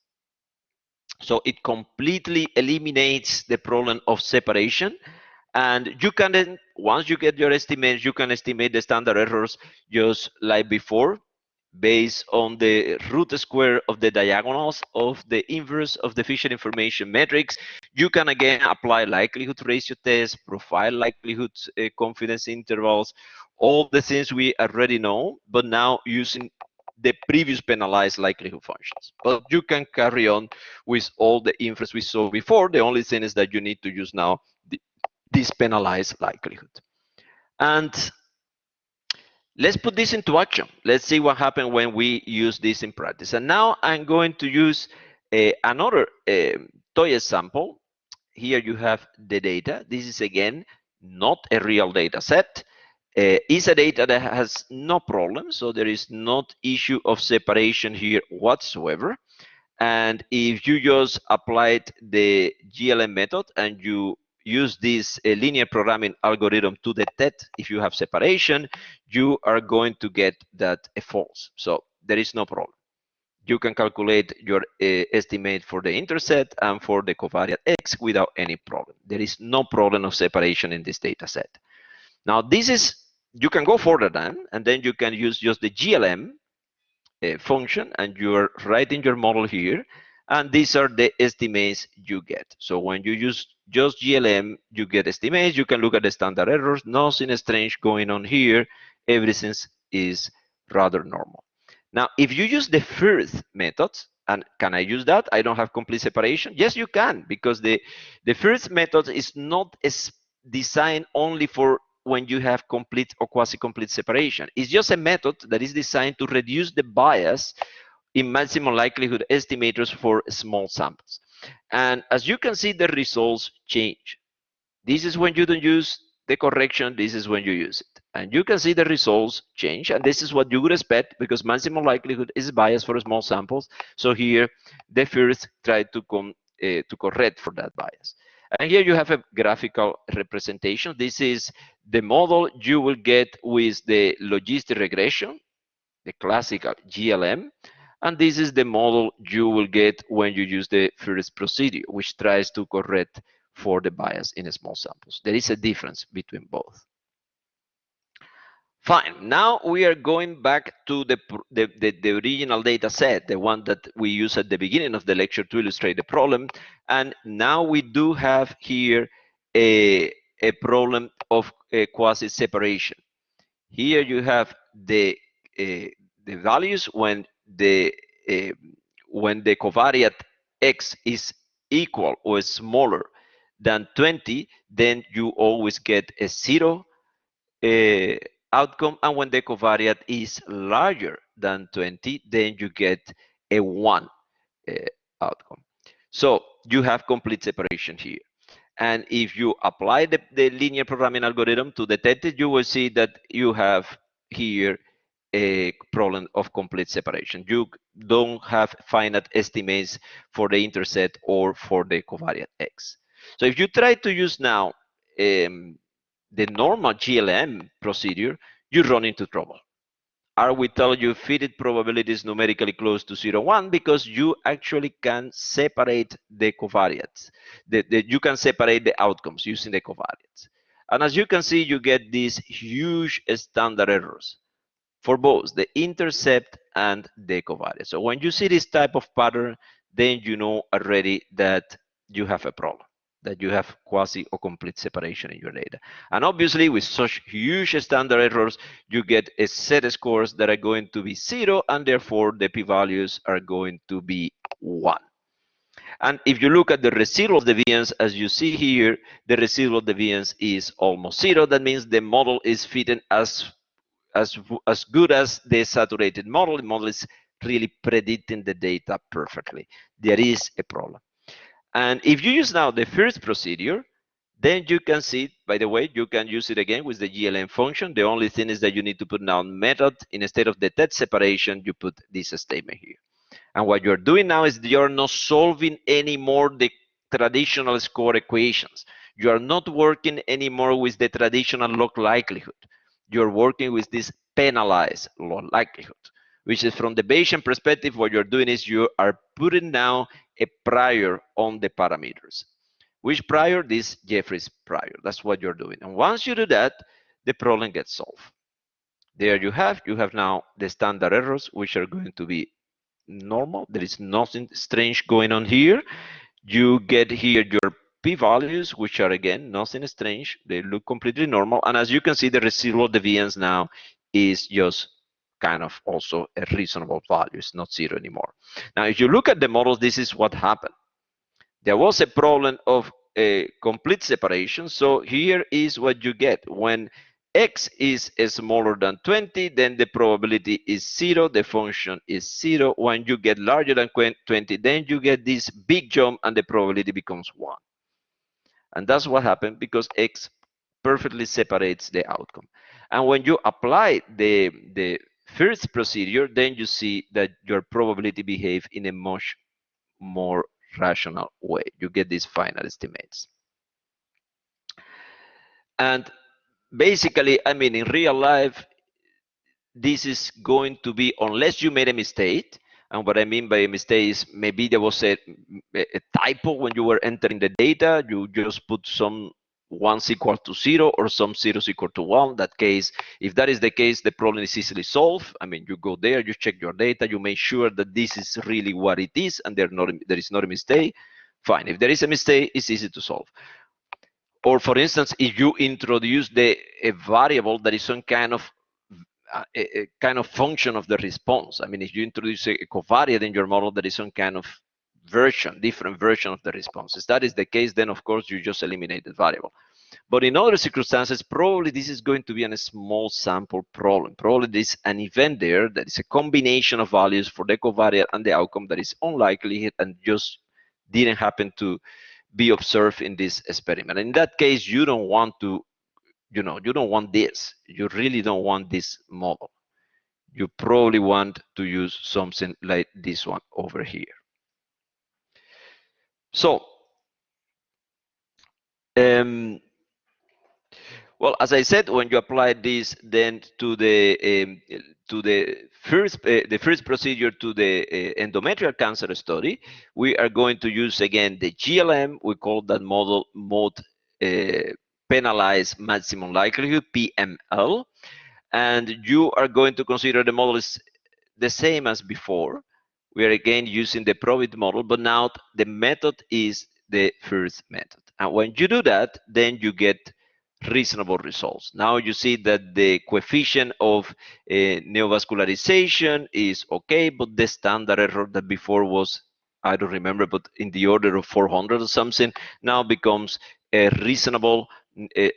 So it completely eliminates the problem of separation. And you can then, once you get your estimates, you can estimate the standard errors just like before, based on the root square of the diagonals of the inverse of the feature information matrix. You can again apply likelihood ratio tests, profile likelihood confidence intervals, all the things we already know, but now using the previous penalized likelihood functions. But you can carry on with all the inference we saw before. The only thing is that you need to use now this penalized likelihood. And let's put this into action. Let's see what happens when we use this in practice. And now I'm going to use another toy example. Here you have the data. This is again not a real data set. It's a data that has no problem, so there is not issue of separation here whatsoever. And if you just applied the GLM method and you use this linear programming algorithm to detect if you have separation, you are going to get that a false. So there is no problem. You can calculate your estimate for the intercept and for the covariate X without any problem. There is no problem of separation in this data set. Now this is, you can go further than, and then you can use just the GLM function, and you're writing your model here, and these are the estimates you get. So when you use just GLM, you get estimates. You can look at the standard errors. Nothing strange going on here. Everything is rather normal. Now, if you use the first method, and can I use that? I don't have complete separation. Yes, you can, because the first method is not designed only for when you have complete or quasi-complete separation. It's just a method that is designed to reduce the bias in maximum likelihood estimators for small samples. And as you can see, the results change. This is when you don't use the correction, this is when you use it. And you can see the results change, and this is what you would expect because maximum likelihood is biased for small samples. So here, the first try to correct for that bias. And here you have a graphical representation. This is the model you will get with the logistic regression, the classical GLM. And this is the model you will get when you use the first procedure, which tries to correct for the bias in small samples. There is a difference between both. Fine, now we are going back to the original data set, the one that we used at the beginning of the lecture to illustrate the problem. And now we do have here a problem of quasi-separation. Here you have the values when the covariate X is equal or smaller than 20, then you always get a 0 outcome, and when the covariate is larger than 20, then you get a 1 outcome. So you have complete separation here. And if you apply the linear programming algorithm to detect it, you will see that you have here a problem of complete separation. You don't have finite estimates for the intercept or for the covariate X. So if you try to use now the normal GLM procedure, you run into trouble. I will tell you fitted probabilities numerically close to 0, 1 because you actually can separate the covariates. You can separate the outcomes using the covariates. And as you can see, you get these huge standard errors for both the intercept and the covariate. So when you see this type of pattern, then you know already that you have a problem, that you have quasi or complete separation in your data. And obviously with such huge standard errors, you get a set of scores that are going to be 0, and therefore the p-values are going to be 1. And if you look at the residual deviance, as you see here, the residual deviance is almost 0. That means the model is fitting as good as the saturated model. The model is really predicting the data perfectly. There is a problem. And if you use now the first procedure, then you can see, by the way, you can use it again with the GLM function. The only thing is that you need to put now method. Instead of the detect separation, you put this statement here. And what you're doing now is you're not solving anymore the traditional score equations. You are not working anymore with the traditional log likelihood. You're working with this penalized log likelihood, which is from the Bayesian perspective, what you're doing is you are putting now a prior on the parameters. Which prior? This Jeffreys prior. That's what you're doing. And once you do that, the problem gets solved. There you have now the standard errors, which are going to be normal. There is nothing strange going on here. You get here your p-values, which are again nothing strange. They look completely normal. And as you can see, the residual deviance now is just kind of also a reasonable value. It's not zero anymore. Now, if you look at the models, this is what happened. There was a problem of a complete separation. So here is what you get. When x is smaller than 20, then the probability is 0, the function is 0. When you get larger than 20, then you get this big jump and the probability becomes 1. And that's what happened because x perfectly separates the outcome. And when you apply the first procedure, then you see that your probability behave in a much more rational way. You get these final estimates. And basically, I mean, in real life, this is going to be, unless you made a mistake, and what I mean by a mistake is maybe there was a typo when you were entering the data, you just put some ones equal to 0 or some zeros equal to 1. That case, if that is the case, the problem is easily solved. I mean, you go there, you check your data, you make sure that this is really what it is, and there is not a mistake. Fine. If there is a mistake, it's easy to solve. Or for instance, if you introduce a variable that is some kind of a kind of function of the response. I mean, if you introduce a covariate in your model, that is some kind of different version of the response. If that is the case, then of course you just eliminate the variable. But in other circumstances, probably this is going to be a small sample problem. Probably there's an event there that is a combination of values for the covariate and the outcome that is unlikely and just didn't happen to be observed in this experiment. In that case, you don't want to, you don't want this. You really don't want this model. You probably want to use something like this one over here. So, well, as I said, when you apply this then to the first procedure to the endometrial cancer study, we are going to use again the GLM. We call that model mode penalized maximum likelihood, PML, and you are going to consider the model is the same as before. We are again using the probability model, but now the method is the first method. And when you do that, then you get reasonable results. Now you see that the coefficient of neovascularization is okay, but the standard error that before was, I don't remember, but in the order of 400 or something, now becomes a reasonable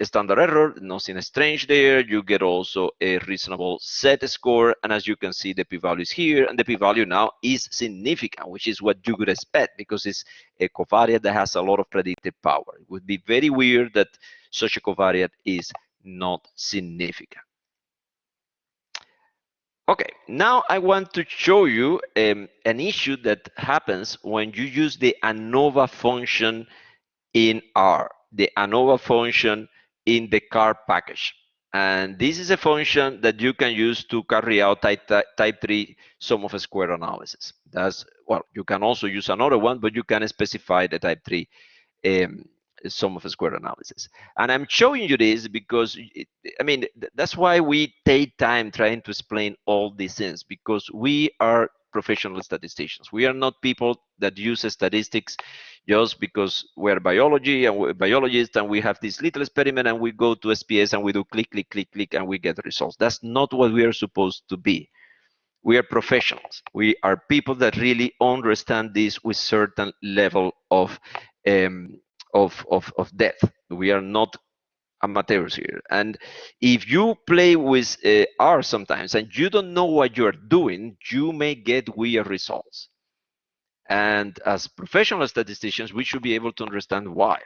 standard error, nothing strange there. You get also a reasonable set score, and as you can see, the p-value is here, and the p-value now is significant, which is what you would expect because it's a covariate that has a lot of predictive power. It would be very weird that such a covariate is not significant. Okay, now I want to show you an issue that happens when you use the ANOVA function in R, the ANOVA function in the CAR package. And this is a function that you can use to carry out type 3 sum of square analysis. That's, well, you can also use another one, but you can specify the type 3 sum of square analysis. And I'm showing you this because, I mean, that's why we take time trying to explain all these things, because we are professional statisticians. We are not people that use statistics just because we're biology and we're biologists and we have this little experiment and we go to SPS and we do click, click, click, click, and we get results. That's not what we are supposed to be. We are professionals. We are people that really understand this with certain level of depth. We are not amateurs here. And if you play with R sometimes and you don't know what you're doing, you may get weird results. And as professional statisticians, we should be able to understand why,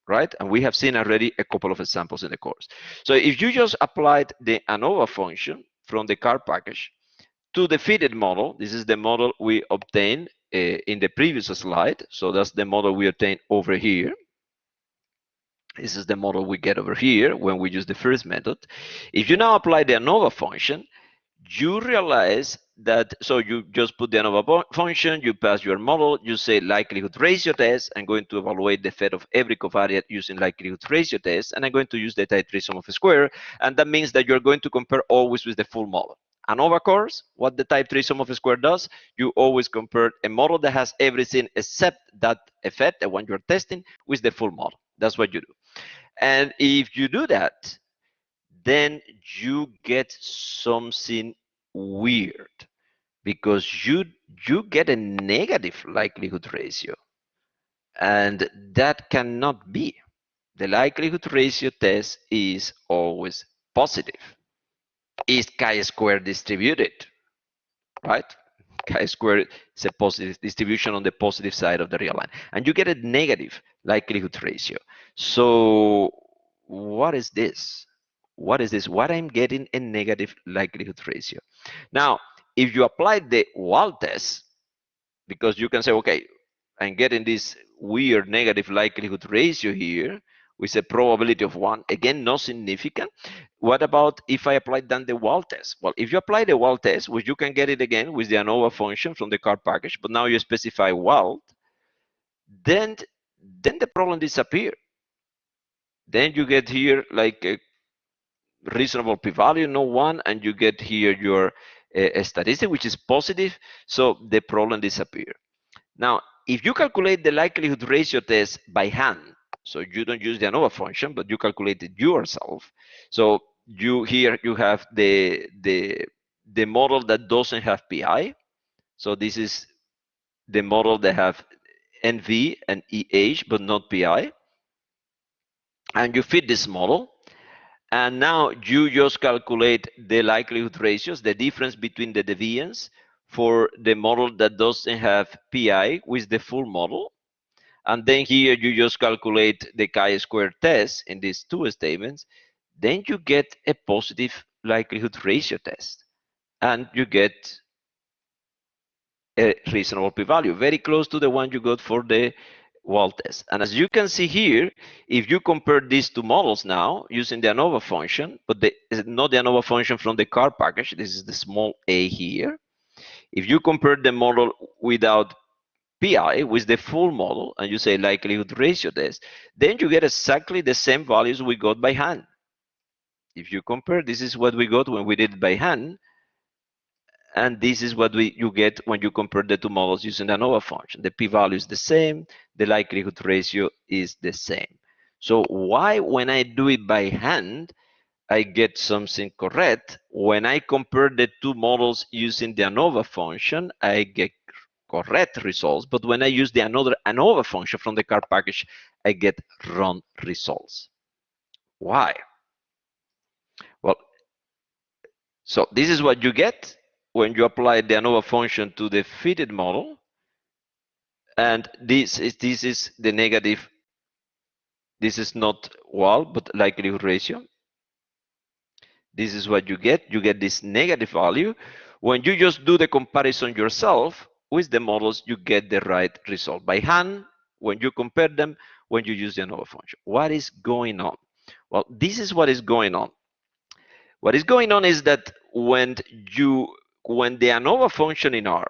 right? And we have seen already a couple of examples in the course. So if you just applied the ANOVA function from the CAR package to the fitted model, this is the model we obtained in the previous slide. So that's the model we obtained over here. This is the model we get over here when we use the first method. If you now apply the ANOVA function, you realize that, so you just put the ANOVA function, you pass your model, you say likelihood ratio test. I'm going to evaluate the effect of every covariate using likelihood ratio test, and I'm going to use the type 3 sum of square, and that means that you're going to compare always with the full model. ANOVA course, what the type 3 sum of square does, you always compare a model that has everything except that effect, the one you're testing, with the full model. That's what you do. And if you do that, then you get something weird, because you get a negative likelihood ratio, and that cannot be. The likelihood ratio test is always positive. Is chi-square distributed, right? Chi-square is a positive distribution on the positive side of the real line, and you get a negative likelihood ratio. So what is this? What is this? What I'm getting a negative likelihood ratio. Now, if you apply the Wald test, because you can say, okay, I'm getting this weird negative likelihood ratio here with a probability of 1, again, not significant. What about if I apply then the Wald test? Well, if you apply the Wald test, which you can get it again with the ANOVA function from the CAR package, but now you specify Wald, then the problem disappears. Then you get here like a reasonable p-value, no 1, and you get here your statistic, which is positive, so the problem disappears. Now, if you calculate the likelihood ratio test by hand, so you don't use the ANOVA function, but you calculate it yourself. So you have the model that doesn't have PI. So this is the model that have NV and EH, but not PI. And you fit this model. And now you just calculate the likelihood ratios, the difference between the deviance for the model that doesn't have PI with the full model. And then here you just calculate the chi-square test in these two statements. Then you get a positive likelihood ratio test. And you get a reasonable p-value, very close to the one you got for the Wald test. And as you can see here, if you compare these two models now using the ANOVA function, but not the ANOVA function from the CAR package, this is the small a here. If you compare the model without PI with the full model, and you say likelihood ratio test, then you get exactly the same values we got by hand. If you compare, this is what we got when we did it by hand, and this is what you get when you compare the two models using the ANOVA function. The p-value is the same, the likelihood ratio is the same. So why, when I do it by hand, I get something correct? When I compare the two models using the ANOVA function, I get correct results. But when I use the another ANOVA function from the CAR package, I get wrong results. Why? Well, so this is what you get when you apply the ANOVA function to the fitted model. And this is the negative. This is not Wald, but likelihood ratio. This is what you get. You get this negative value. When you just do the comparison yourself with the models, you get the right result. By hand, when you compare them, when you use the ANOVA function. What is going on? Well, this is what is going on. What is going on is that when the ANOVA function in R,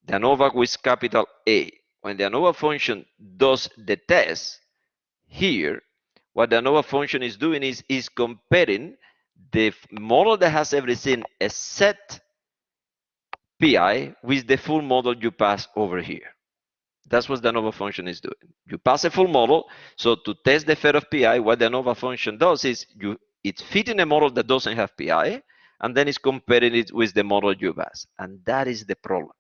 the ANOVA with capital A, when the ANOVA function does the test here, what the ANOVA function is doing is comparing the model that has everything except PI with the full model you pass over here. That's what the ANOVA function is doing. You pass a full model, so to test the effect of PI, what the ANOVA function does is it's fitting a model that doesn't have PI, and then it's comparing it with the model you pass. And that is the problem.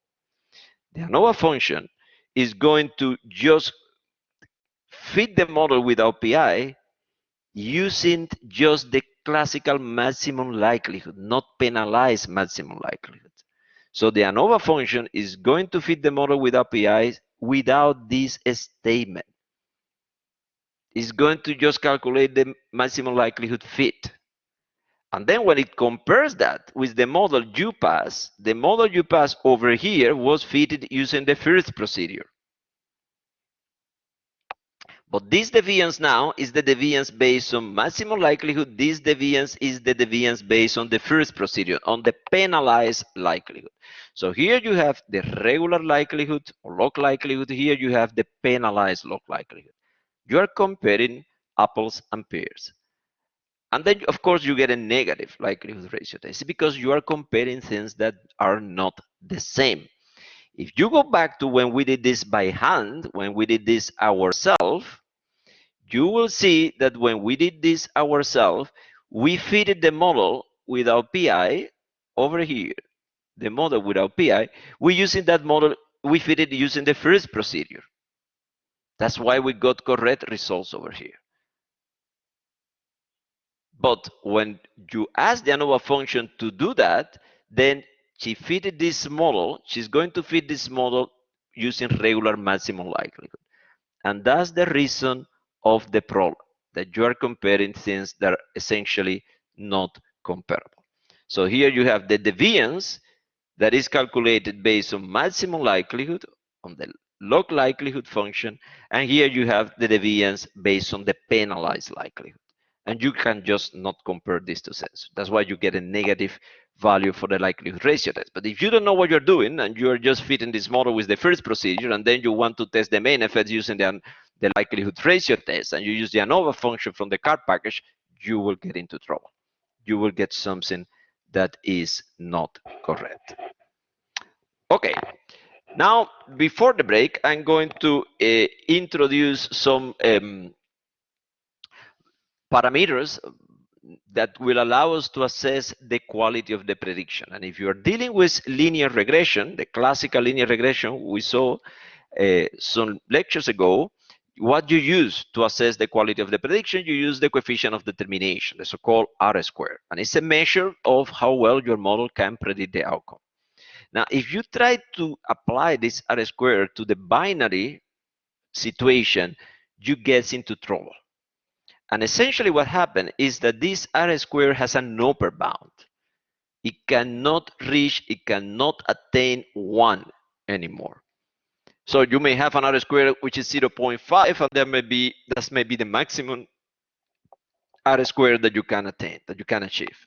The ANOVA function is going to just fit the model without PI using just the classical maximum likelihood, not penalized maximum likelihood. So the ANOVA function is going to fit the model without PIs without this statement. It's going to just calculate the maximum likelihood fit. And then when it compares that with the model you pass, the model you pass over here was fitted using the first procedure. But this deviance now is the deviance based on maximum likelihood. This deviance is the deviance based on the first procedure, on the penalized likelihood. So here you have the regular likelihood or log likelihood. Here you have the penalized log likelihood. You are comparing apples and pears. And then, of course, you get a negative likelihood ratio test because you are comparing things that are not the same. If you go back to when we did this by hand, when we did this ourselves, you will see that when we did this ourselves, we fitted the model without PI over here. The model without PI, we using that model, we fitted using the first procedure. That's why we got correct results over here. But when you ask the ANOVA function to do that, then she fitted this model. She's going to fit this model using regular maximum likelihood. And that's the reason of the problem, that you are comparing things that are essentially not comparable. So here you have the deviance that is calculated based on maximum likelihood, on the log likelihood function, and here you have the deviance based on the penalized likelihood. And you can just not compare these two sets. That's why you get a negative value for the likelihood ratio test. But if you don't know what you're doing and you're just fitting this model with the first procedure, and then you want to test the main effects using the likelihood ratio test, and you use the ANOVA function from the CART package, you will get into trouble. You will get something that is not correct. Okay, now before the break, I'm going to introduce some parameters that will allow us to assess the quality of the prediction. And if you are dealing with linear regression, the classical linear regression we saw some lectures ago, what you use to assess the quality of the prediction, you use the coefficient of determination, the so-called R-square. And it's a measure of how well your model can predict the outcome. Now, if you try to apply this R-square to the binary situation, you get into trouble. And essentially what happened is that this R-square has an upper bound. It cannot reach, it cannot attain 1 anymore. So you may have an R-square which is 0.5, and that's maybe the maximum R-square that you can attain, that you can achieve.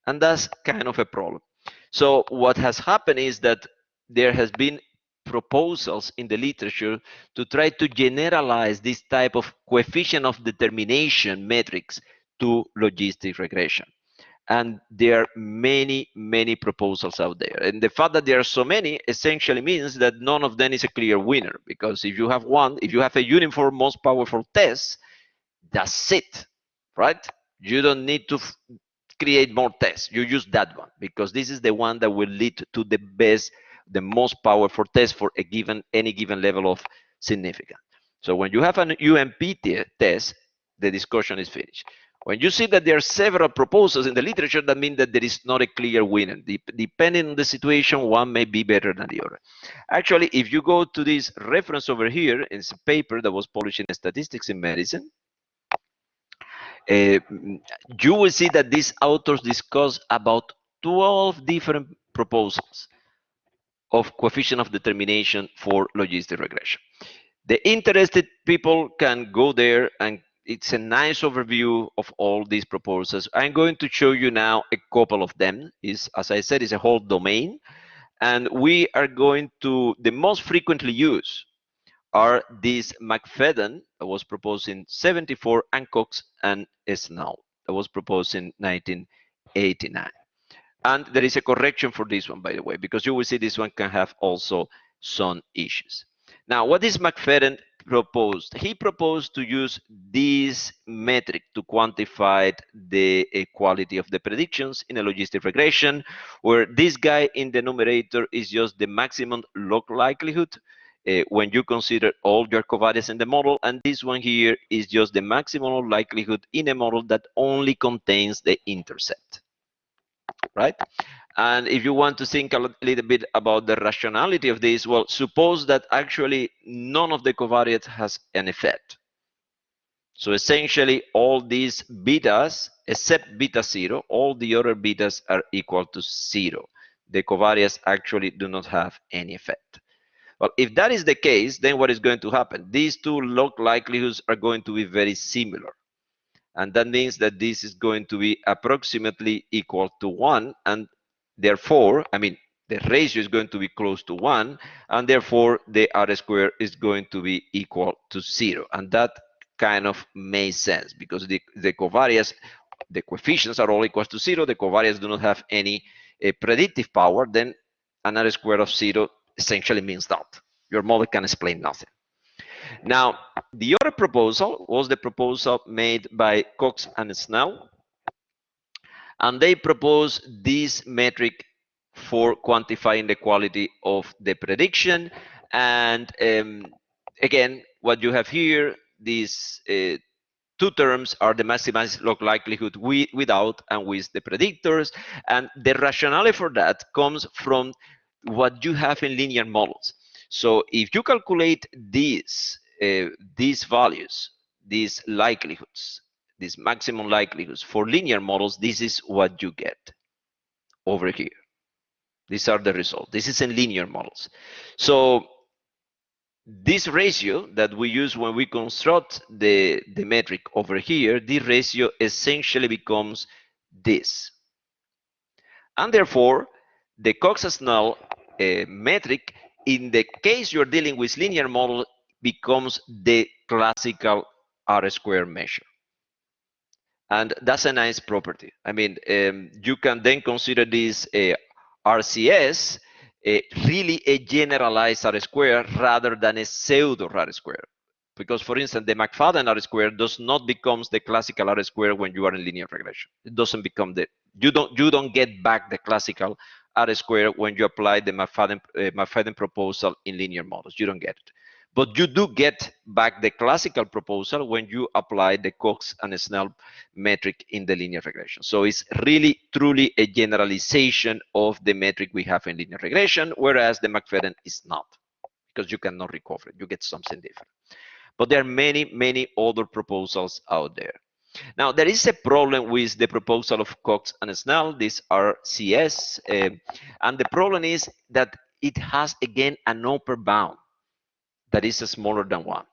And that's kind of a problem. So what has happened is that there has been proposals in the literature to try to generalize this type of coefficient of determination metrics to logistic regression. And there are many, many proposals out there. And the fact that there are so many essentially means that none of them is a clear winner, because if you have one, if you have a uniform most powerful test, that's it, right? You don't need to create more tests. You use that one because this is the one that will lead to the best, the most powerful test for any given level of significance. So when you have an UMP test, the discussion is finished. When you see that there are several proposals in the literature, that means that there is not a clear winner. Depending on the situation, one may be better than the other. Actually, if you go to this reference over here, it's a paper that was published in Statistics in Medicine, you will see that these authors discuss about 12 different proposals of coefficient of determination for logistic regression. The interested people can go there, and it's a nice overview of all these proposals. I'm going to show you now a couple of them. As I said, it's a whole domain, and we are going to, the most frequently used are these McFadden that was proposed in 74, and Cox and Snell that was proposed in 1989. And there is a correction for this one, by the way, because you will see this one can have also some issues. Now, what is McFadden proposed? He proposed to use this metric to quantify the quality of the predictions in a logistic regression, where this guy in the numerator is just the maximum log likelihood when you consider all your covariates in the model, and this one here is just the maximum likelihood in a model that only contains the intercept, right? And if you want to think a little bit about the rationality of this, well, suppose that actually none of the covariates has an effect. So essentially all these betas, except beta 0, all the other betas are equal to 0. The covariates actually do not have any effect. Well, if that is the case, then what is going to happen? These two log likelihoods are going to be very similar. And that means that this is going to be approximately equal to 1. And therefore, I mean, the ratio is going to be close to 1. And therefore, the R squared is going to be equal to 0. And that kind of makes sense because the covariance, the coefficients are all equal to 0. The covariance do not have any predictive power. Then an R squared of 0 essentially means that. Your model can explain nothing. Now, the other proposal was the proposal made by Cox and Snell, and they proposed this metric for quantifying the quality of the prediction. And again, what you have here, these two terms are the maximized log likelihood without and with the predictors. And the rationale for that comes from what you have in linear models. So if you calculate these values, these likelihoods, these maximum likelihoods for linear models, this is what you get over here. These are the results. This is in linear models. So this ratio that we use when we construct the metric over here, this ratio essentially becomes this. And therefore, the Cox-Snell metric, in the case you're dealing with linear model, becomes the classical R-squared measure. And that's a nice property. I mean, you can then consider this RCS really a generalized R-squared rather than a pseudo R-squared. Because, for instance, the McFadden R-squared does not become the classical R-squared when you are in linear regression. It doesn't become you don't get back the classical R-squared when you apply the McFadden proposal in linear models. You don't get it. But you do get back the classical proposal when you apply the Cox and Snell metric in the linear regression. So it's really, truly a generalization of the metric we have in linear regression, whereas the McFadden is not, because you cannot recover it. You get something different. But there are many, many other proposals out there. Now, there is a problem with the proposal of Cox and Snell, this RCS, and the problem is that it has, again, an upper bound that is smaller than 1.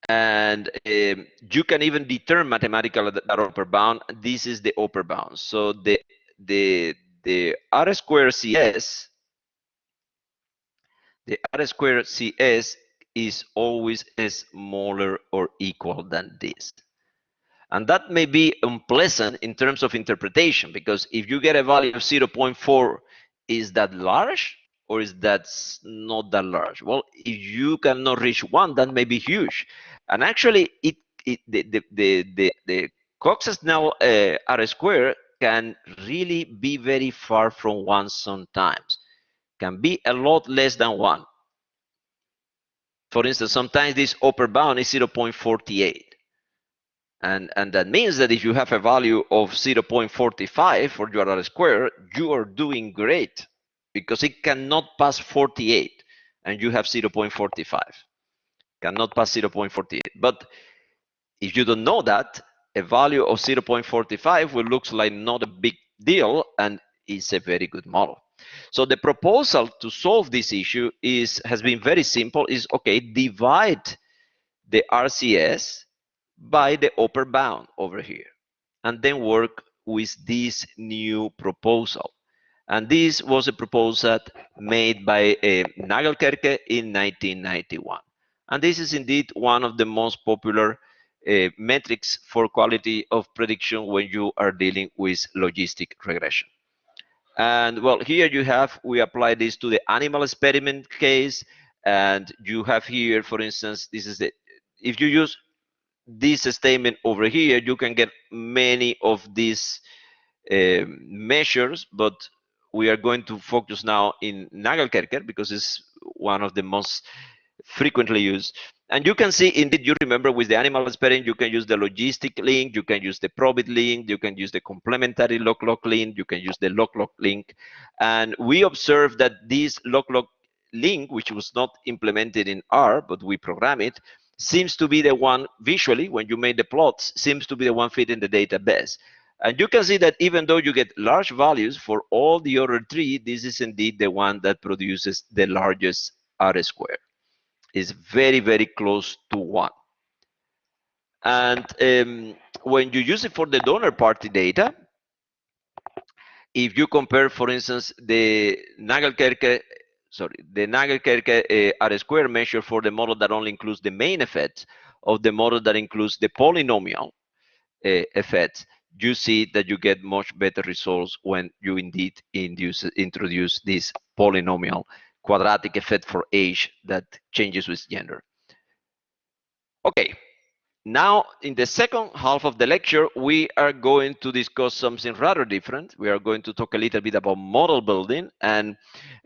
And you can even determine mathematically that upper bound. This is the upper bound. So the R squared CS, the R squared CS is always smaller or equal than this. And that may be unpleasant in terms of interpretation, because if you get a value of 0.4, is that large or is that not that large? Well, if you cannot reach 1, that may be huge. And actually, the Cox-Snell R squared can really be very far from 1 sometimes. Can be a lot less than 1. For instance, sometimes this upper bound is 0.48. And that means that if you have a value of 0.45 for your R squared, you are doing great, because it cannot pass 48 and you have 0.45. Cannot pass 0.48. But if you don't know that, a value of 0.45 will look like not a big deal, and it's a very good model. So the proposal to solve this issue has been very simple. Is okay, divide the RCS by the upper bound over here, and then work with this new proposal. And this was a proposal made by Nagelkerke in 1991. And this is indeed one of the most popular metrics for quality of prediction when you are dealing with logistic regression. And well, here you have, we apply this to the animal experiment case. And you have here, for instance, this is if you use this statement over here, you can get many of these measures, but we are going to focus now in Nagelkerke because it's one of the most frequently used. And you can see, indeed, you remember with the animal experiment, you can use the logistic link, you can use the probit link, you can use the complementary log-log link, you can use the log-log link. And we observed that this log-log link, which was not implemented in R, but we program it, seems to be the one visually, when you made the plots, seems to be the one fitting the data best. And you can see that even though you get large values for all the other three, this is indeed the one that produces the largest R squared. It's very, very close to 1. And when you use it for the donor party data, if you compare, for instance, the Nagelkerke R square measure for the model that only includes the main effect of the model that includes the polynomial effect, you see that you get much better results when you indeed introduce this polynomial quadratic effect for age that changes with gender. Okay, now, in the second half of the lecture, we are going to discuss something rather different. We are going to talk a little bit about model building. And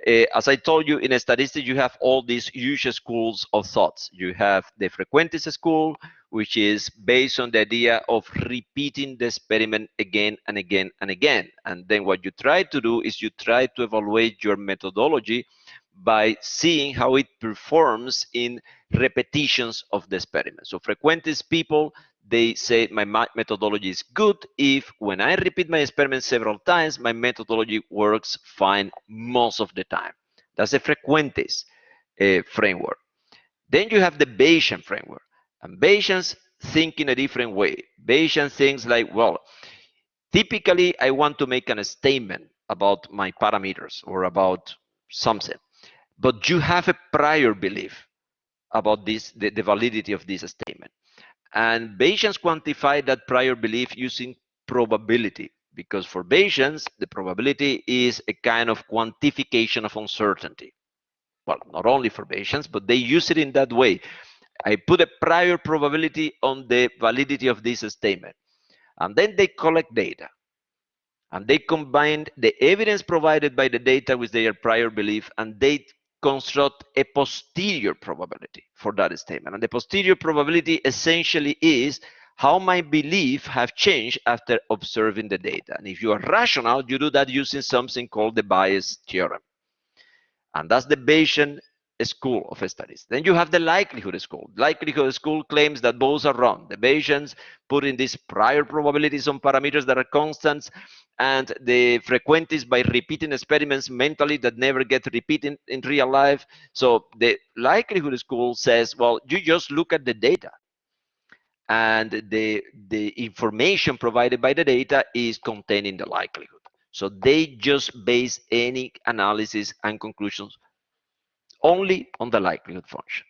as I told you, in statistics, you have all these huge schools of thoughts. You have the frequentist school, which is based on the idea of repeating the experiment again and again and again. And then what you try to do is you try to evaluate your methodology by seeing how it performs in repetitions of the experiment. So frequentist people, they say my methodology is good if when I repeat my experiment several times, my methodology works fine most of the time. That's the frequentist framework. Then you have the Bayesian framework. And Bayesians think in a different way. Bayesian thinks like, well, typically I want to make a statement about my parameters or about something, but you have a prior belief about this, the validity of this statement. And Bayesians quantify that prior belief using probability, because for Bayesians, the probability is a kind of quantification of uncertainty. Well, not only for Bayesians, but they use it in that way. I put a prior probability on the validity of this statement. And then they collect data. And they combined the evidence provided by the data with their prior belief, and they construct a posterior probability for that statement. And the posterior probability essentially is how my belief have changed after observing the data. And if you are rational, you do that using something called the Bayes theorem. And that's the Bayesian school of studies. Then you have the likelihood school. Likelihood school claims that both are wrong. The Bayesians put in these prior probabilities on parameters that are constants, and the frequentists by repeating experiments mentally that never get repeated in real life. So the likelihood school says, well, you just look at the data, and the information provided by the data is contained in the likelihood. So they just base any analysis and conclusions only on the likelihood function.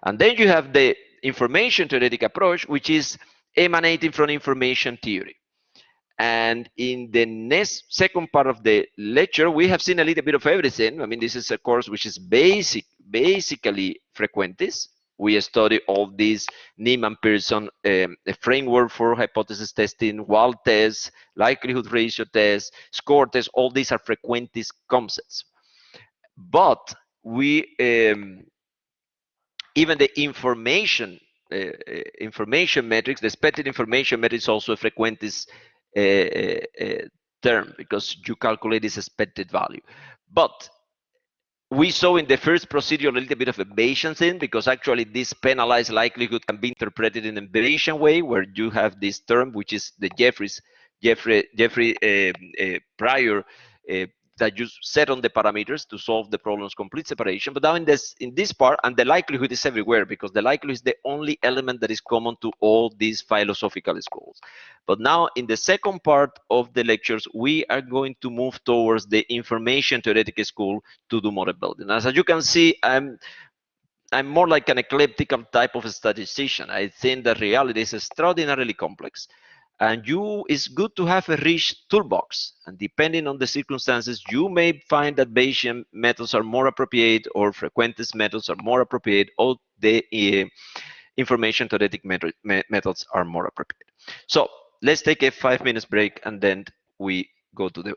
And then you have the information theoretic approach, which is emanating from information theory. And in the next second part of the lecture, we have seen a little bit of everything. I mean, this is a course which is basically frequentist. We study all these Neiman-Pearson framework for hypothesis testing, Wald tests, likelihood ratio tests, score tests. All these are frequentist concepts. But we even the information metrics, the expected information metrics, is also a frequentist term, because you calculate this expected value. But we saw in the first procedure a little bit of a Bayesian thing, because actually this penalized likelihood can be interpreted in a Bayesian way, where you have this term, which is the Jeffrey prior that you set on the parameters to solve the problem's complete separation. But now in this part, and the likelihood is everywhere, because the likelihood is the only element that is common to all these philosophical schools. But now in the second part of the lectures, we are going to move towards the information theoretic school to do model building. As you can see, I'm more like an eclectical type of statistician. I think that reality is extraordinarily complex, and it's good to have a rich toolbox. And depending on the circumstances, you may find that Bayesian methods are more appropriate, or frequentist methods are more appropriate, or the information theoretic methods are more appropriate. So let's take a 5 minutes break, and then we go to the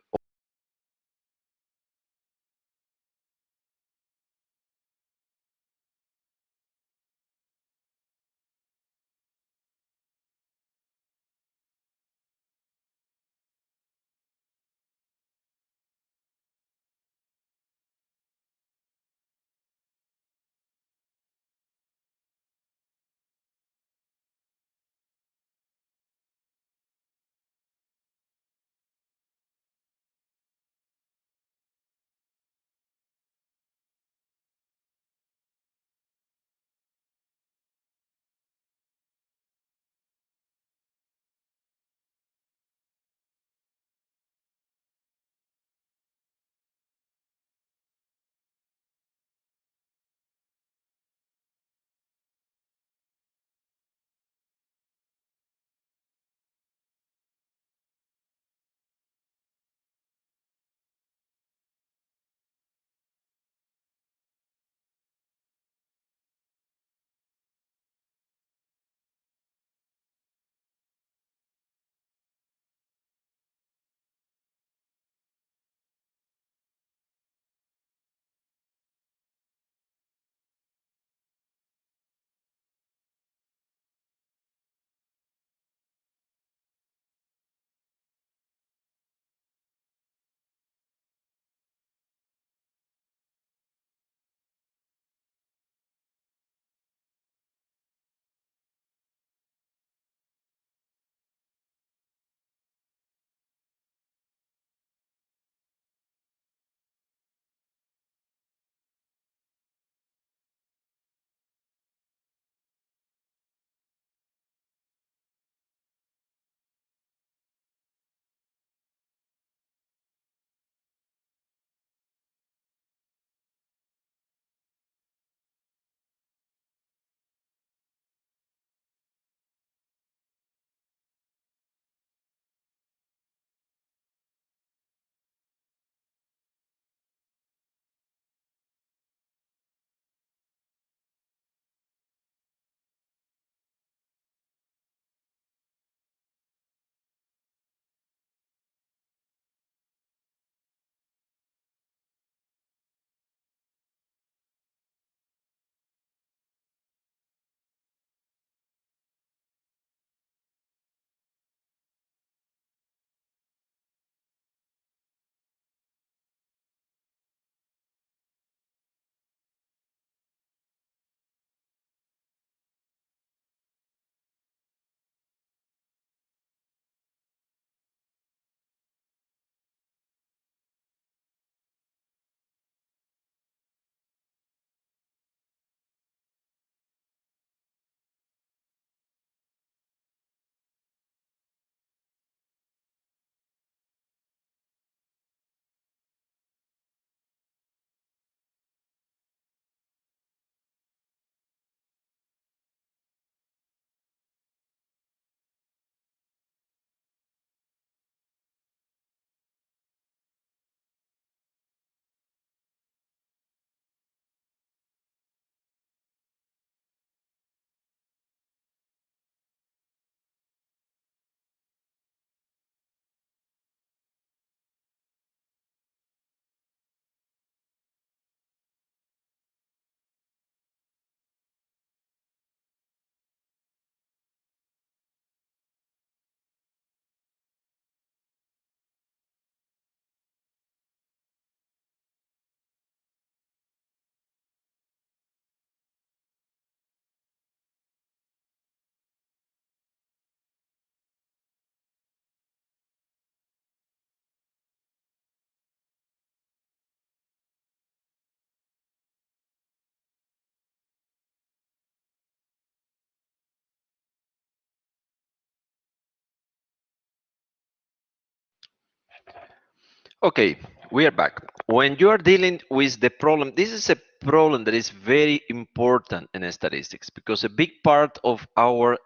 Okay, we are back. When you are dealing with the problem, this is a problem that is very important in statistics because a big part of our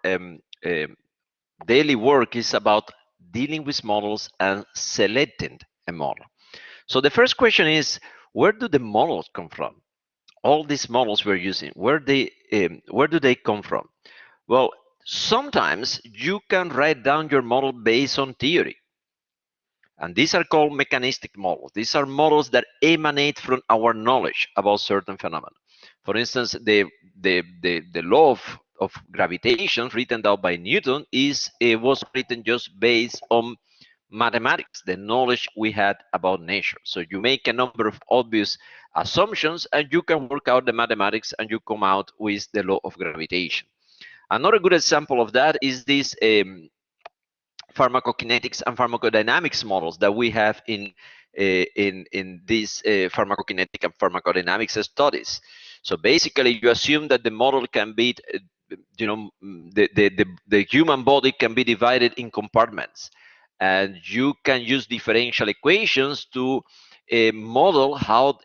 daily work is about dealing with models and selecting a model. So the first question is, where do the models come from? All these models we're using, where do they come from? Well, sometimes you can write down your model based on theory. And these are called mechanistic models. These are models that emanate from our knowledge about certain phenomena. For instance, the law of gravitation written down by Newton was written just based on mathematics, the knowledge we had about nature. So you make a number of obvious assumptions and you can work out the mathematics and you come out with the law of gravitation. Another good example of that is this pharmacokinetics and pharmacodynamics models that we have in these pharmacokinetic and pharmacodynamics studies. So basically, you assume that the model can be, the human body can be divided in compartments, and you can use differential equations to model how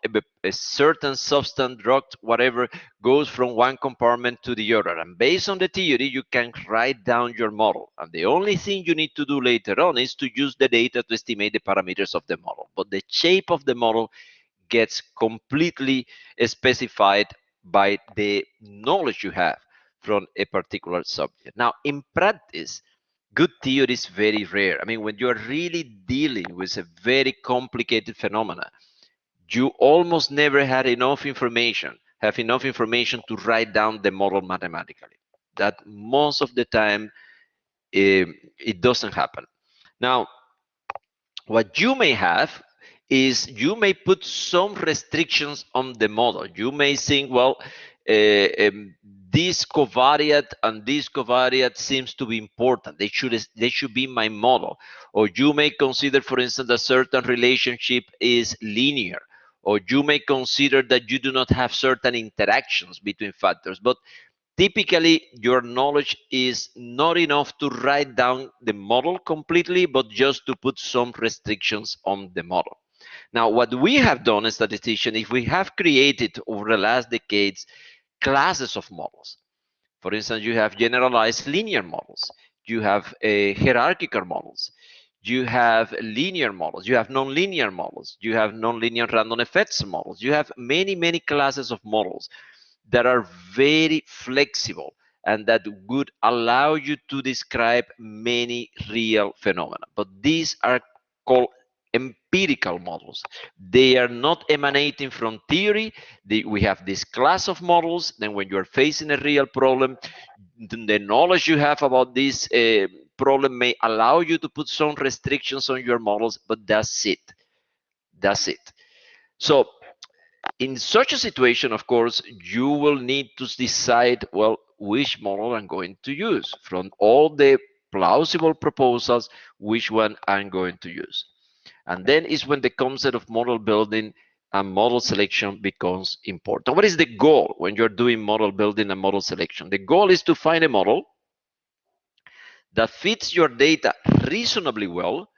a certain substance, drug, whatever, goes from one compartment to the other. And based on the theory, you can write down your model. And the only thing you need to do later on is to use the data to estimate the parameters of the model. But the shape of the model gets completely specified by the knowledge you have from a particular subject. Now, in practice, good theory is very rare. I mean, when you're really dealing with a very complicated phenomena, you almost never have enough information to write down the model mathematically. That most of the time, it doesn't happen. Now, what you may have is you may put some restrictions on the model. You may think, well, this covariate and this covariate seems to be important. They should be my model. Or you may consider, for instance, a certain relationship is linear. Or you may consider that you do not have certain interactions between factors. But typically, your knowledge is not enough to write down the model completely, but just to put some restrictions on the model. Now, what we have done as statisticians is we have created over the last decades classes of models. For instance, you have generalized linear models, you have hierarchical models, you have linear models, you have nonlinear models, you have nonlinear random effects models, you have many, many classes of models that are very flexible and that would allow you to describe many real phenomena. But these are called empirical models. They are not emanating from theory. We have this class of models. Then when you're facing a real problem, the knowledge you have about this problem may allow you to put some restrictions on your models, but that's it. That's it. So in such a situation, of course, you will need to decide, well, which model I'm going to use. From all the plausible proposals, which one I'm going to use. And then is when the concept of model building and model selection becomes important. What is the goal when you're doing model building and model selection? The goal is to find a model that fits your data reasonably well,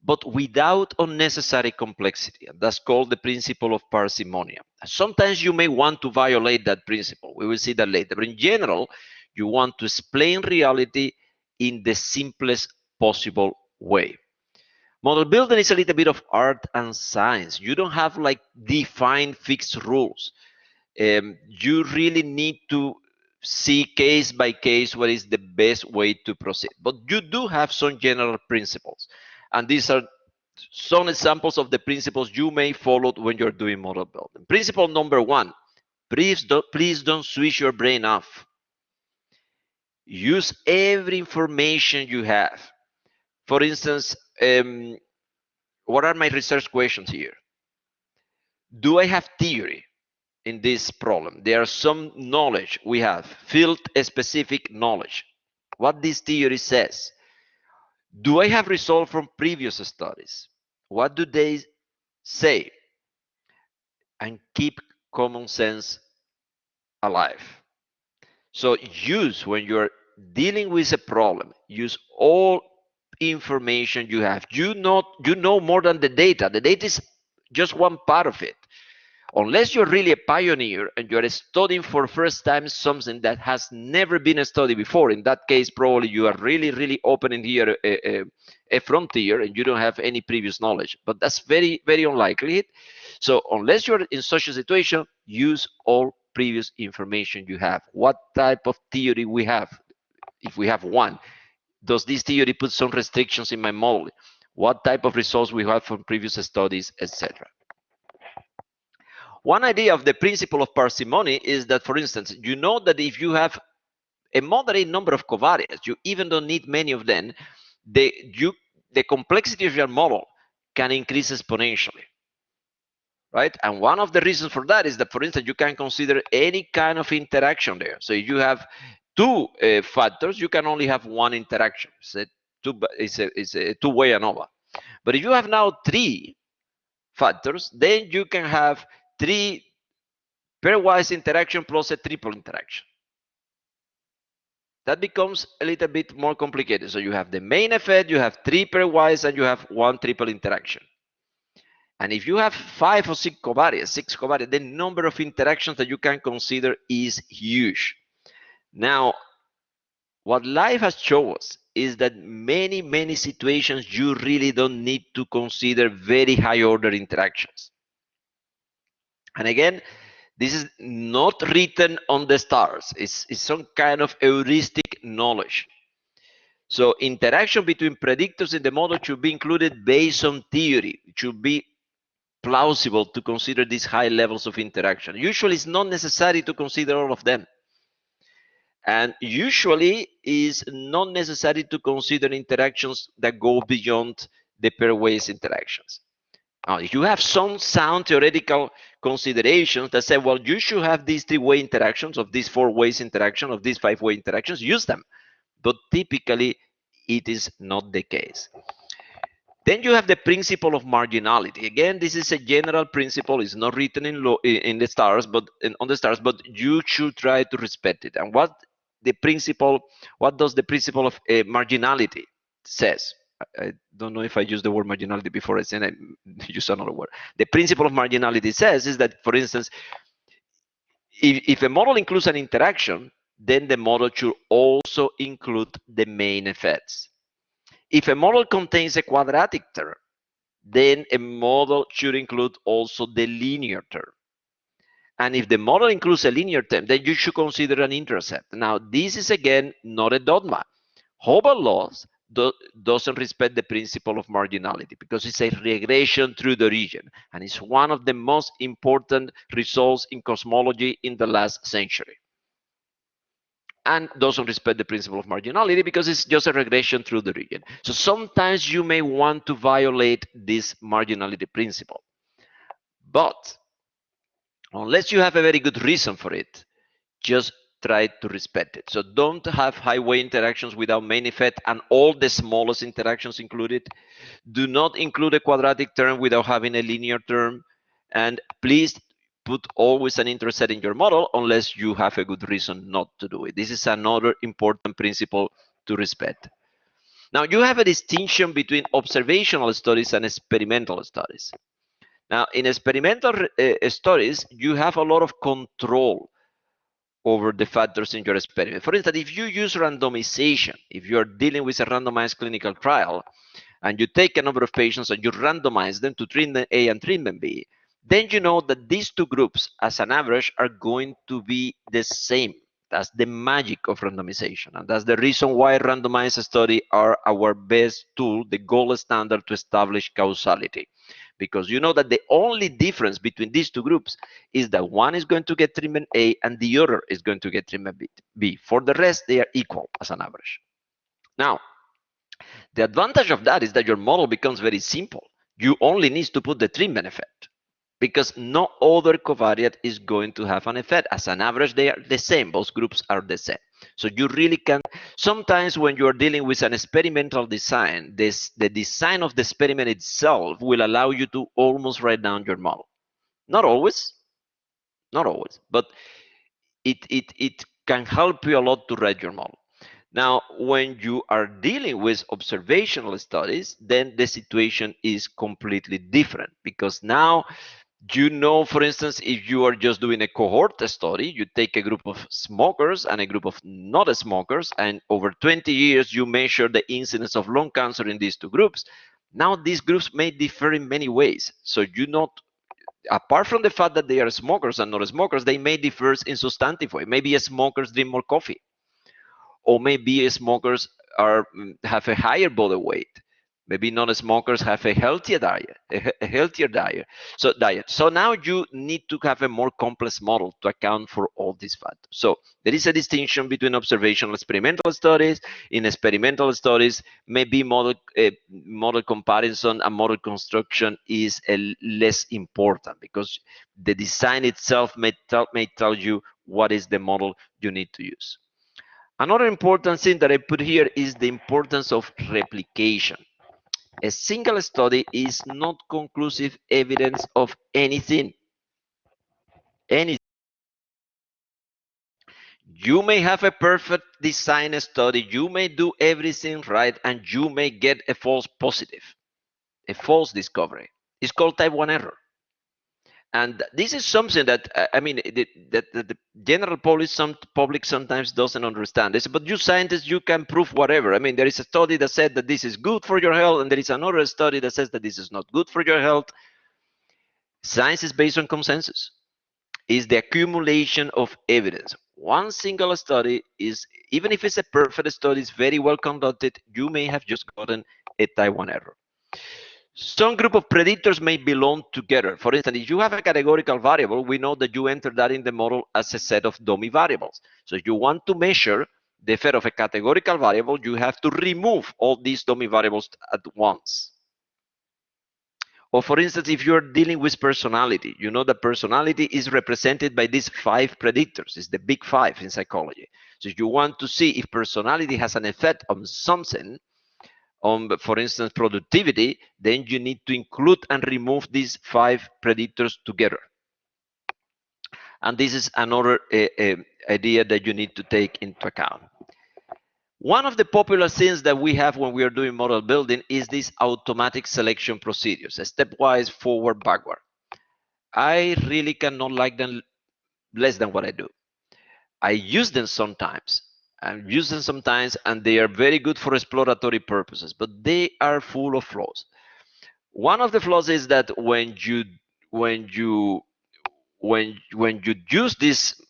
but without unnecessary complexity. And that's called the principle of parsimony. Sometimes you may want to violate that principle. We will see that later. But in general, you want to explain reality in the simplest possible way. Model building is a little bit of art and science. You don't have like defined fixed rules. You really need to see case by case what is the best way to proceed. But you do have some general principles. And these are some examples of the principles you may follow when you're doing model building. Principle number one, please don't switch your brain off. Use every information you have. For instance, what are my research questions here? Do I have theory in this problem? There are some knowledge we have, field-specific knowledge. What this theory says. Do I have results from previous studies? What do they say? And keep common sense alive. So use, when you're dealing with a problem, use all information you have. You know more than the data. The data is just one part of it. Unless you're really a pioneer and you're studying for the first time something that has never been studied before, in that case, probably you are really opening here a frontier and you don't have any previous knowledge. But that's very unlikely. So unless you're in such a situation, use all previous information you have. What type of theory we have? If we have one, does this theory put some restrictions in my model? What type of results we have from previous studies, etc. One idea of the principle of parsimony is that, for instance, you know that if you have a moderate number of covariates, you even don't need many of them, the complexity of your model can increase exponentially, right? And one of the reasons for that is that, for instance, you can consider any kind of interaction there. So if you have two factors, you can only have one interaction. It's a two-way ANOVA. But if you have now three factors, then you can have three pairwise interaction plus a triple interaction. That becomes a little bit more complicated. So you have the main effect, you have three pairwise, and you have one triple interaction. And if you have 5 or 6 covariates, the number of interactions that you can consider is huge. Now, what life has shown us is that many situations you really don't need to consider very high order interactions. And again, this is not written on the stars. It's some kind of heuristic knowledge. So interaction between predictors in the model should be included based on theory. It should be plausible to consider these high levels of interaction. Usually it's not necessary to consider all of them. And usually is not necessary to consider interactions that go beyond the pairwise interactions. Now, if you have some sound theoretical considerations that say, well, you should have these three-way interactions, of these four-way interactions, of these five-way interactions, use them. But typically, it is not the case. Then you have the principle of marginality. Again, this is a general principle. It's not written in the stars, but on the stars, but you should try to respect it. And what does the principle of marginality says? I don't know if I used the word marginality before. I said I use another word. The principle of marginality says is that, for instance, if a model includes an interaction, then the model should also include the main effects. If a model contains a quadratic term, then a model should include also the linear term. And if the model includes a linear term, then you should consider an intercept. Now, this is again not a dogma. Hubble laws doesn't respect the principle of marginality because it's a regression through the region, and it's one of the most important results in cosmology in the last century. And doesn't respect the principle of marginality because it's just a regression through the region. So sometimes you may want to violate this marginality principle, but unless you have a very good reason for it, just try to respect it. So don't have highway interactions without main effect and all the smallest interactions included. Do not include a quadratic term without having a linear term. And please put always an intercept in your model unless you have a good reason not to do it. This is another important principle to respect. Now, you have a distinction between observational studies and experimental studies. Now, in experimental studies, you have a lot of control over the factors in your experiment. For instance, if you use randomization, if you're dealing with a randomized clinical trial, and you take a number of patients and you randomize them to treatment A and treatment B, then you know that these two groups, as an average, are going to be the same. That's the magic of randomization. And that's the reason why randomized studies are our best tool, the gold standard to establish causality. Because you know that the only difference between these two groups is that one is going to get treatment A and the other is going to get treatment B. For the rest, they are equal as an average. Now, the advantage of that is that your model becomes very simple. You only need to put the treatment effect because no other covariate is going to have an effect. As an average, they are the same. Both groups are the same. So you really can, sometimes when you are dealing with an experimental design, the design of the experiment itself will allow you to almost write down your model. Not always, but it can help you a lot to write your model. Now, when you are dealing with observational studies, then the situation is completely different, because now you know, for instance, if you are just doing a cohort study, you take a group of smokers and a group of not smokers, and over 20 years you measure the incidence of lung cancer in these two groups. Now these groups may differ in many ways. So you not, apart from the fact that they are smokers and not smokers, they may differ in substantive way. Maybe smokers drink more coffee, or maybe smokers have a higher body weight. Maybe non-smokers have a healthier diet, a healthier diet. So now you need to have a more complex model to account for all these factors. So there is a distinction between observational experimental studies. In experimental studies, maybe model comparison and model construction is less important, because the design itself may tell you what is the model you need to use. Another important thing that I put here is the importance of replication. A single study is not conclusive evidence of anything. You may have a perfect design study, you may do everything right, and you may get a false positive, a false discovery. It's called type 1 error. And this is something that I mean, the general public sometimes doesn't understand this. But you scientists, you can prove whatever. I mean, there is a study that said that this is good for your health, and there is another study that says that this is not good for your health. Science is based on consensus. Is the accumulation of evidence. One single study is, even if it's a perfect study, is very well conducted, you may have just gotten a type 1 error. Some group of predictors may belong together. For instance, if you have a categorical variable, we know that you enter that in the model as a set of dummy variables. So if you want to measure the effect of a categorical variable, you have to remove all these dummy variables at once. Or for instance, if you're dealing with personality, you know that personality is represented by these 5 predictors. It's the big 5 in psychology. So if you want to see if personality has an effect on something, on, for instance, productivity, then you need to include and remove these 5 predictors together. And this is another idea that you need to take into account. One of the popular things that we have when we are doing model building is these automatic selection procedures, a stepwise forward, backward. I really cannot like them less than what I do. I use them sometimes. I use them sometimes, and they are very good for exploratory purposes, but they are full of flaws. One of the flaws is that when you use these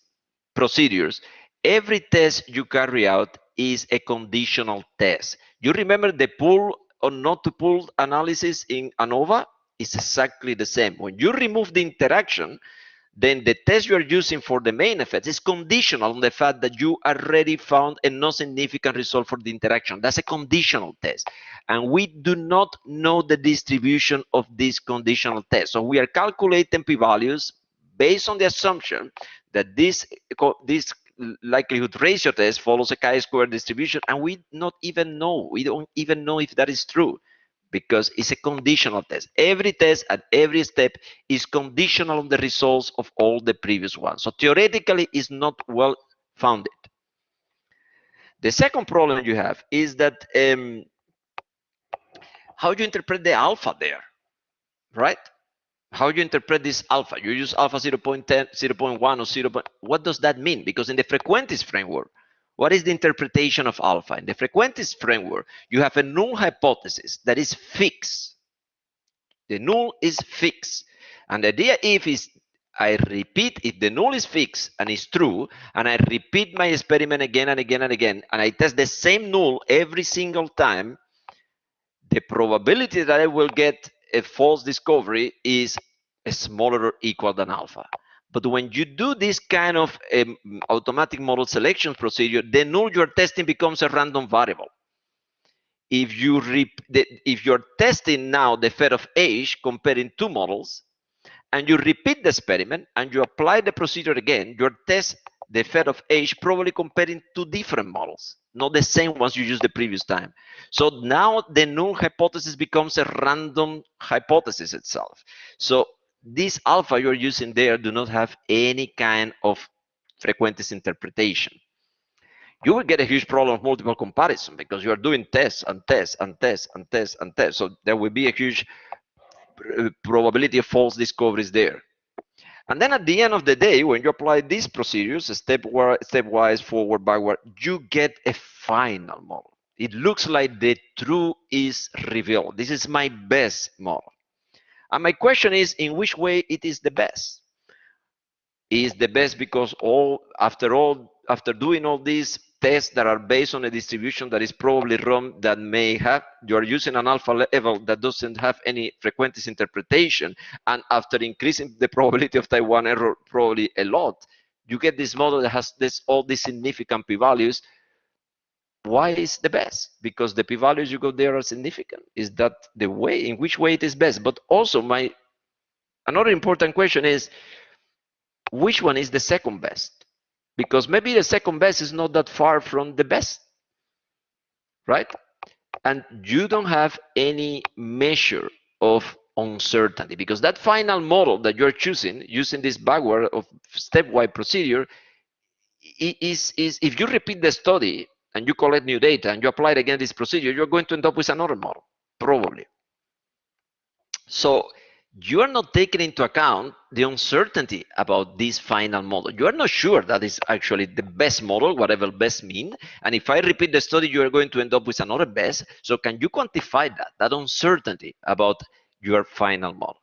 procedures, every test you carry out is a conditional test. You remember the pull or not to pull analysis in ANOVA? It's exactly the same. When you remove the interaction, then the test you are using for the main effect is conditional on the fact that you already found a non-significant result for the interaction. That's a conditional test. And we do not know the distribution of this conditional test. So we are calculating p-values based on the assumption that this likelihood ratio test follows a chi-square distribution, and we don't even know if that is true, because it's a conditional test. Every test at every step is conditional on the results of all the previous ones. So theoretically, it's not well founded. The second problem you have is that how you interpret the alpha there, right? How you interpret this alpha? You use alpha 0.10, 0.1, or 0. What does that mean? Because in the Frequentis framework, what is the interpretation of alpha? In the Frequentis framework, you have a null hypothesis that is fixed. The null is fixed. And the idea is, I repeat, if the null is fixed and is true, and I repeat my experiment again and again and again, and I test the same null every single time, the probability that I will get a false discovery is smaller or equal than alpha. But when you do this kind of automatic model selection procedure, the null you're testing becomes a random variable. If you're testing now the effect of age comparing 2 models, and you repeat the experiment and you apply the procedure again, you test the effect of age probably comparing 2 different models, not the same ones you used the previous time. So now the null hypothesis becomes a random hypothesis itself. So this alpha you're using there do not have any kind of Frequentis interpretation. you will get a huge problem of multiple comparison because you are doing tests and tests and tests and tests and tests. So there will be a huge probability of false discoveries there. And then at the end of the day, when you apply these procedures, stepwise, forward, backward, you get a final model. It looks like the truth is revealed. This is my best model. And my question is, in which way it is the best? Is the best because after doing all these tests that are based on a distribution that is probably wrong, that may have, you're using an alpha level that doesn't have any frequentist interpretation, and after increasing the probability of type 1 error probably a lot, you get this model that has all these significant p-values. Why is the best? Because the p-values you got there are significant. Is that the way, in which way it is best? But also another important question is, which one is the second best? Because maybe the second best is not that far from the best, right? And you don't have any measure of uncertainty, because that final model that you're choosing using this backward of stepwise procedure is if you repeat the study and you collect new data and you apply it again this procedure, you're going to end up with another model, probably. So you are not taking into account the uncertainty about this final model. You are not sure that is actually the best model, whatever best mean. And if I repeat the study, you are going to end up with another best. So can you quantify that uncertainty about your final model?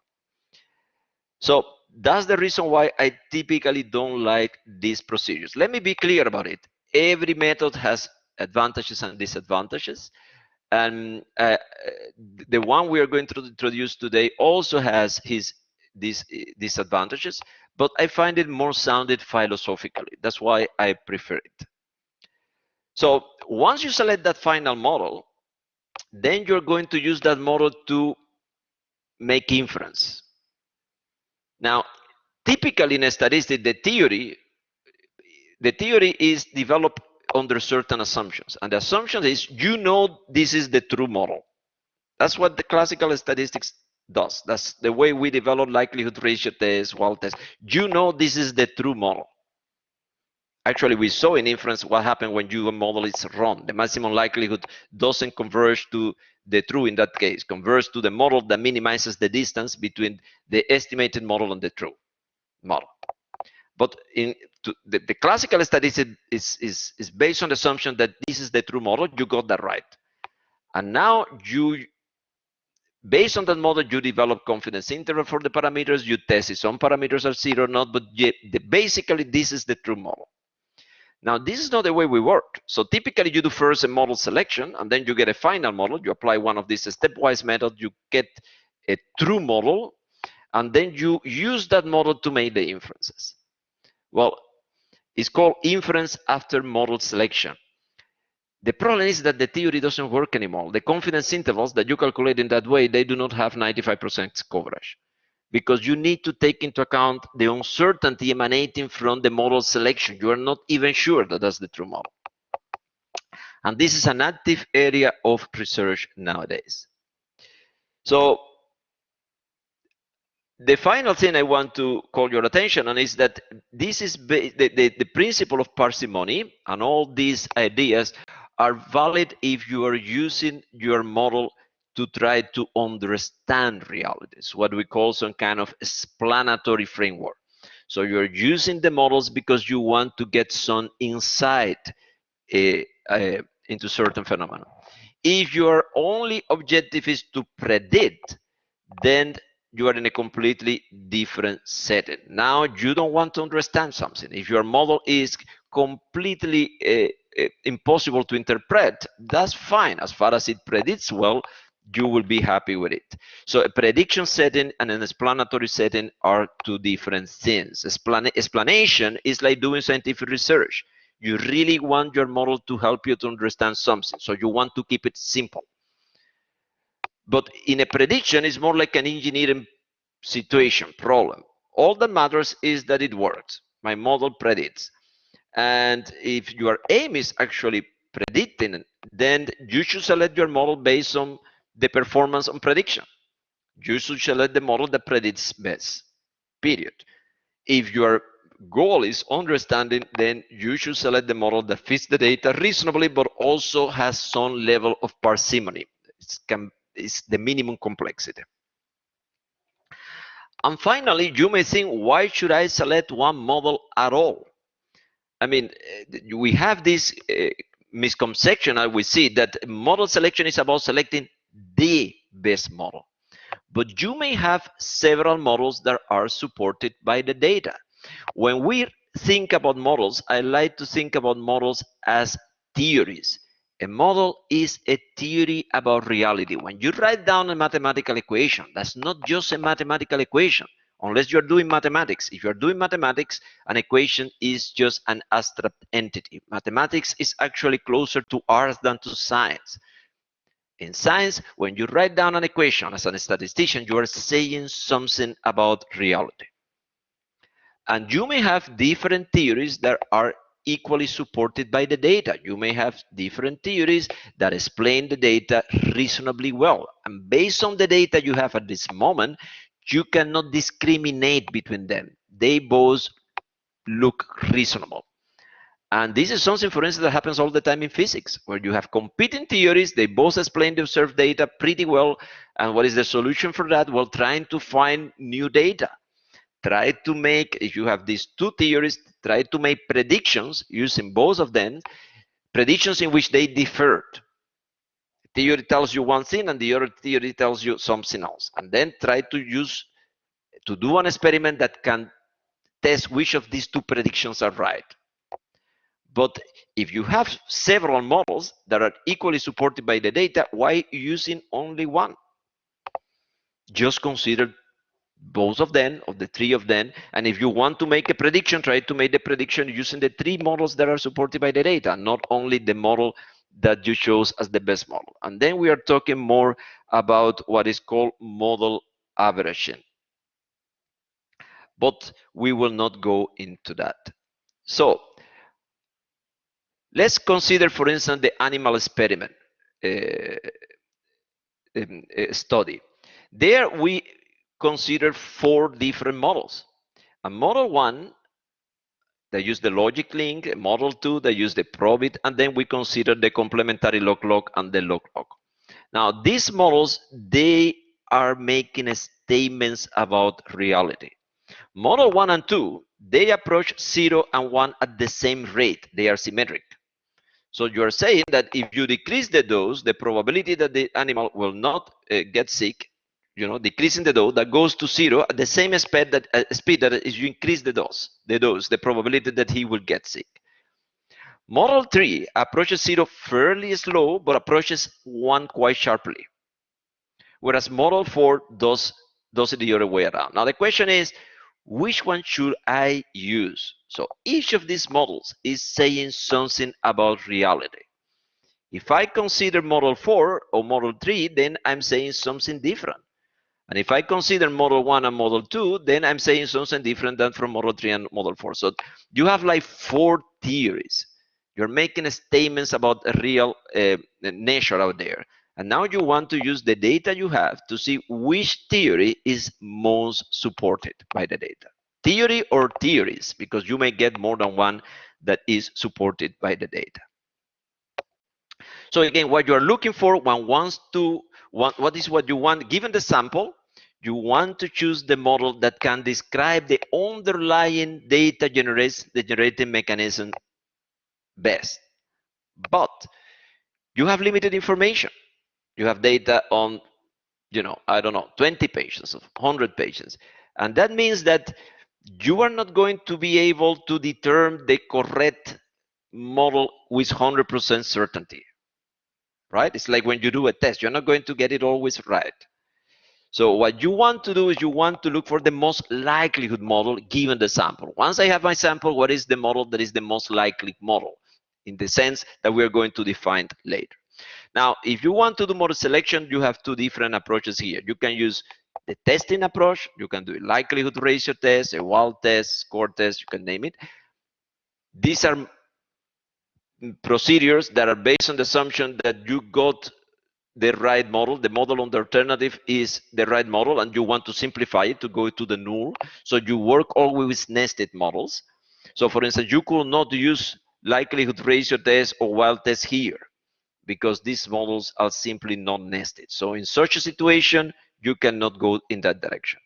So that's the reason why I typically don't like these procedures. Let me be clear about it. Every method has advantages and disadvantages. And the one we are going to introduce today also has these disadvantages, but I find it more sounded philosophically. That's why I prefer it. So once you select that final model, then you're going to use that model to make inference. Now, typically in a statistic, the theory is developed under certain assumptions, and the assumption is this is the true model. That's what the classical statistics does. That's the way we develop likelihood ratio tests, Wald tests. This is the true model. Actually, we saw in inference what happened when your model is wrong. The maximum likelihood doesn't converge to the true in that case, converges to the model that minimizes the distance between the estimated model and the true model. But the classical statistic is based on the assumption that this is the true model. You got that right. And now based on that model, you develop confidence interval for the parameters. You test if some parameters are 0 or not, but basically this is the true model. Now, this is not the way we work. So typically you do first a model selection, and then you get a final model. You apply one of these stepwise methods, you get a true model, and then you use that model to make the inferences. Well, it's called inference after model selection. The problem is that the theory doesn't work anymore. The confidence intervals that you calculate in that way, they do not have 95% coverage, because you need to take into account the uncertainty emanating from the model selection. You are not even sure that that's the true model. And this is an active area of research nowadays. So the final thing I want to call your attention on is that this is the principle of parsimony, and all these ideas are valid if you are using your model to try to understand realities, what we call some kind of explanatory framework. So you're using the models because you want to get some insight into certain phenomena. If your only objective is to predict, then you are in a completely different setting. Now you don't want to understand something. If your model is completely impossible to interpret, that's fine. As far as it predicts well, you will be happy with it. So a prediction setting and an explanatory setting are two different things. Explanation is like doing scientific research. You really want your model to help you to understand something, so you want to keep it simple. But in a prediction, it's more like an engineering situation, problem. All that matters is that it works. My model predicts. And if your aim is actually predicting, then you should select your model based on the performance on prediction. You should select the model that predicts best, period. If you are goal is understanding, then you should select the model that fits the data reasonably, but also has some level of parsimony. It's the minimum complexity. And finally, you may think, why should I select one model at all? I mean, we have this misconception, and we see that model selection is about selecting the best model. But you may have several models that are supported by the data. When we think about models, I like to think about models as theories. A model is a theory about reality. When you write down a mathematical equation, that's not just a mathematical equation, unless you're doing mathematics. If you're doing mathematics, an equation is just an abstract entity. Mathematics is actually closer to art than to science. In science, when you write down an equation as a statistician, you are saying something about reality. And you may have different theories that are equally supported by the data. You may have different theories that explain the data reasonably well. And based on the data you have at this moment, you cannot discriminate between them. They both look reasonable. And this is something, for instance, that happens all the time in physics, where you have competing theories, they both explain the observed data pretty well. And what is the solution for that? Well, trying to find new data. Try to make, if you have these two theories, try to make predictions using both of them, predictions in which they differed. The theory tells you one thing and the other theory tells you something else. And then try to do an experiment that can test which of these two predictions are right. But if you have several models that are equally supported by the data, why using only one? Just consider both of them, of the three of them, and if you want to make a prediction, try to make the prediction using the three models that are supported by the data, not only the model that you chose as the best model. And then we are talking more about what is called model averaging. But we will not go into that. So let's consider, for instance, the animal experiment study. There we consider 4 different models. A model 1, they use the logic link. Model 2, they use the probit, and then we consider the complementary log-log and the log-log. Now, these models, they are making statements about reality. Model 1 and 2, they approach 0 and 1 at the same rate. They are symmetric. So you are saying that if you decrease the dose, the probability that the animal will not get sick, decreasing the dose, that goes to 0 at the same speed that as you increase the dose, the probability that he will get sick. Model 3 approaches 0 fairly slow, but approaches 1 quite sharply. Whereas model 4 does it the other way around. Now the question is, which one should I use? So each of these models is saying something about reality. If I consider model 4 or model 3, then I'm saying something different. And if I consider model 1 and model 2, then I'm saying something different than from model 3 and model 4. So you have like 4 theories. You're making statements about a real nature out there. And now you want to use the data you have to see which theory is most supported by the data. Theory or theories, because you may get more than one that is supported by the data. So again, what you are looking for, what is what you want, given the sample, you want to choose the model that can describe the underlying data generating mechanism best. But you have limited information. You have data on, I don't know, 20 patients, 100 patients. And that means that you are not going to be able to determine the correct model with 100% certainty, right? It's like when you do a test, you're not going to get it always right. So what you want to do is you want to look for the most likelihood model given the sample. Once I have my sample, what is the model that is the most likely model in the sense that we're going to define later. Now, if you want to do model selection, you have 2 different approaches here. You can use the testing approach. You can do a likelihood ratio test, a WAL test, score test, you can name it. These are procedures that are based on the assumption that you got the right model. The model on the alternative is the right model, and you want to simplify it to go to the null. So you work always with nested models. So for instance, you could not use likelihood ratio test or wild test here because these models are simply not nested. So in such a situation, you cannot go in that direction.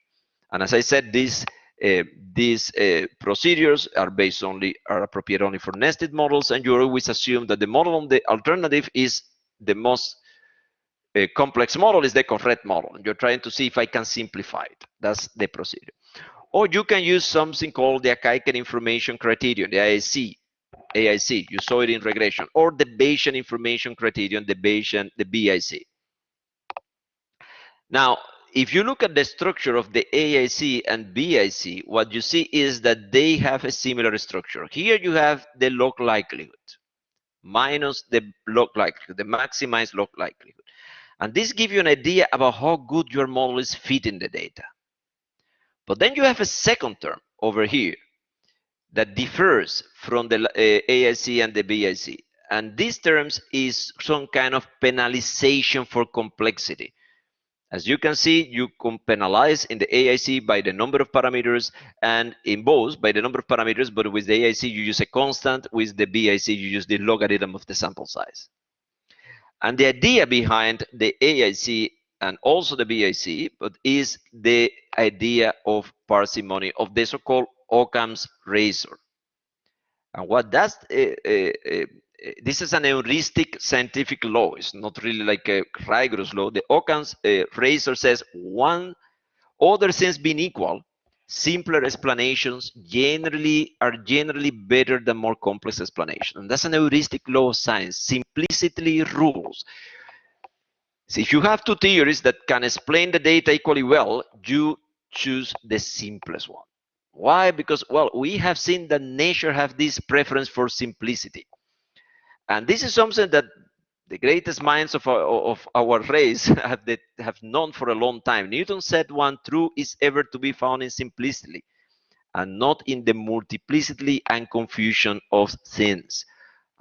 And as I said, these procedures are appropriate only for nested models, and you always assume that the model on the alternative is the most complex model, is the correct model. And you're trying to see if I can simplify it. That's the procedure. Or you can use something called the Akaike Information Criterion, the AIC. You saw it in regression, or the Bayesian Information Criterion, the BIC. Now, if you look at the structure of the AIC and BIC, what you see is that they have a similar structure. Here you have the log likelihood minus the log likelihood, the maximized log likelihood. And this gives you an idea about how good your model is fitting the data. But then you have a second term over here that differs from the AIC and the BIC. And these terms is some kind of penalization for complexity. As you can see, you can penalize in the AIC by the number of parameters, and in both by the number of parameters, but with the AIC you use a constant, with the BIC you use the logarithm of the sample size. And the idea behind the AIC and also the BIC is the idea of parsimony, of the so-called Occam's razor. And what does this is an heuristic scientific law. It's not really like a rigorous law. The Occam's razor says one other things being equal, simpler explanations are generally better than more complex explanations. And that's an heuristic law of science. Simplicity rules. So if you have two theories that can explain the data equally well, you choose the simplest one. Why? Because, well, we have seen that nature have this preference for simplicity. And this is something that the greatest minds of our race have known for a long time. Newton said one truth is ever to be found in simplicity and not in the multiplicity and confusion of things.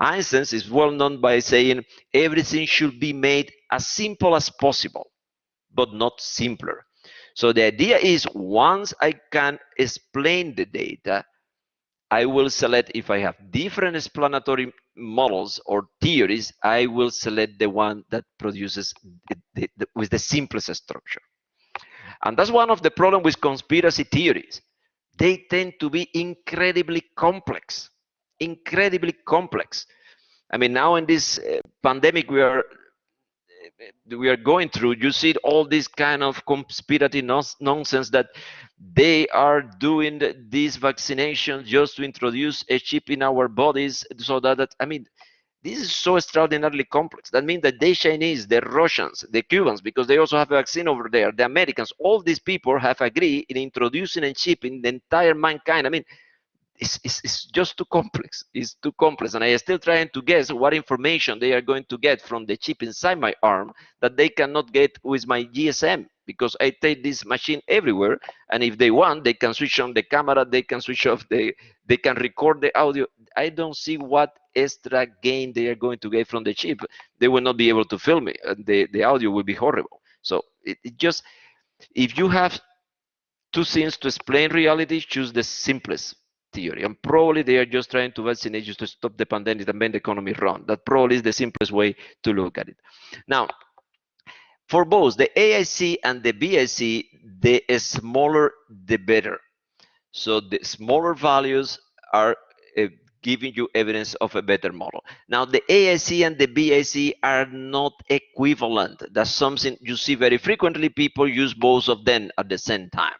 Einstein is well known by saying everything should be made as simple as possible, but not simpler. So the idea is once I can explain the data, I will select, if I have different explanatory models or theories, I will select the one that produces with the simplest structure. And that's one of the problems with conspiracy theories. They tend to be incredibly complex, incredibly complex. I mean, now in this pandemic we are going through, you see all this kind of conspiracy nonsense that they are doing this vaccination just to introduce a chip in our bodies so that I mean, this is so extraordinarily complex. That means that the Chinese, the Russians, the Cubans, because they also have a vaccine over there, the Americans, all these people have agreed in introducing a chip in the entire mankind. I mean, it's just too complex. It's too complex. And I am still trying to guess what information they are going to get from the chip inside my arm that they cannot get with my GSM, because I take this machine everywhere. And if they want, they can switch on the camera, they can switch off they can record the audio. I don't see what extra gain they are going to get from the chip. They will not be able to film it. The audio will be horrible. So it just, if you have two things to explain reality, choose the simplest theory. And probably they are just trying to vaccinate you to stop the pandemic and make the economy run. That probably is the simplest way to look at it. Now, for both the AIC and the BIC, the smaller the better. So the smaller values are giving you evidence of a better model. Now, the AIC and the BIC are not equivalent. That's something you see very frequently. People use both of them at the same time.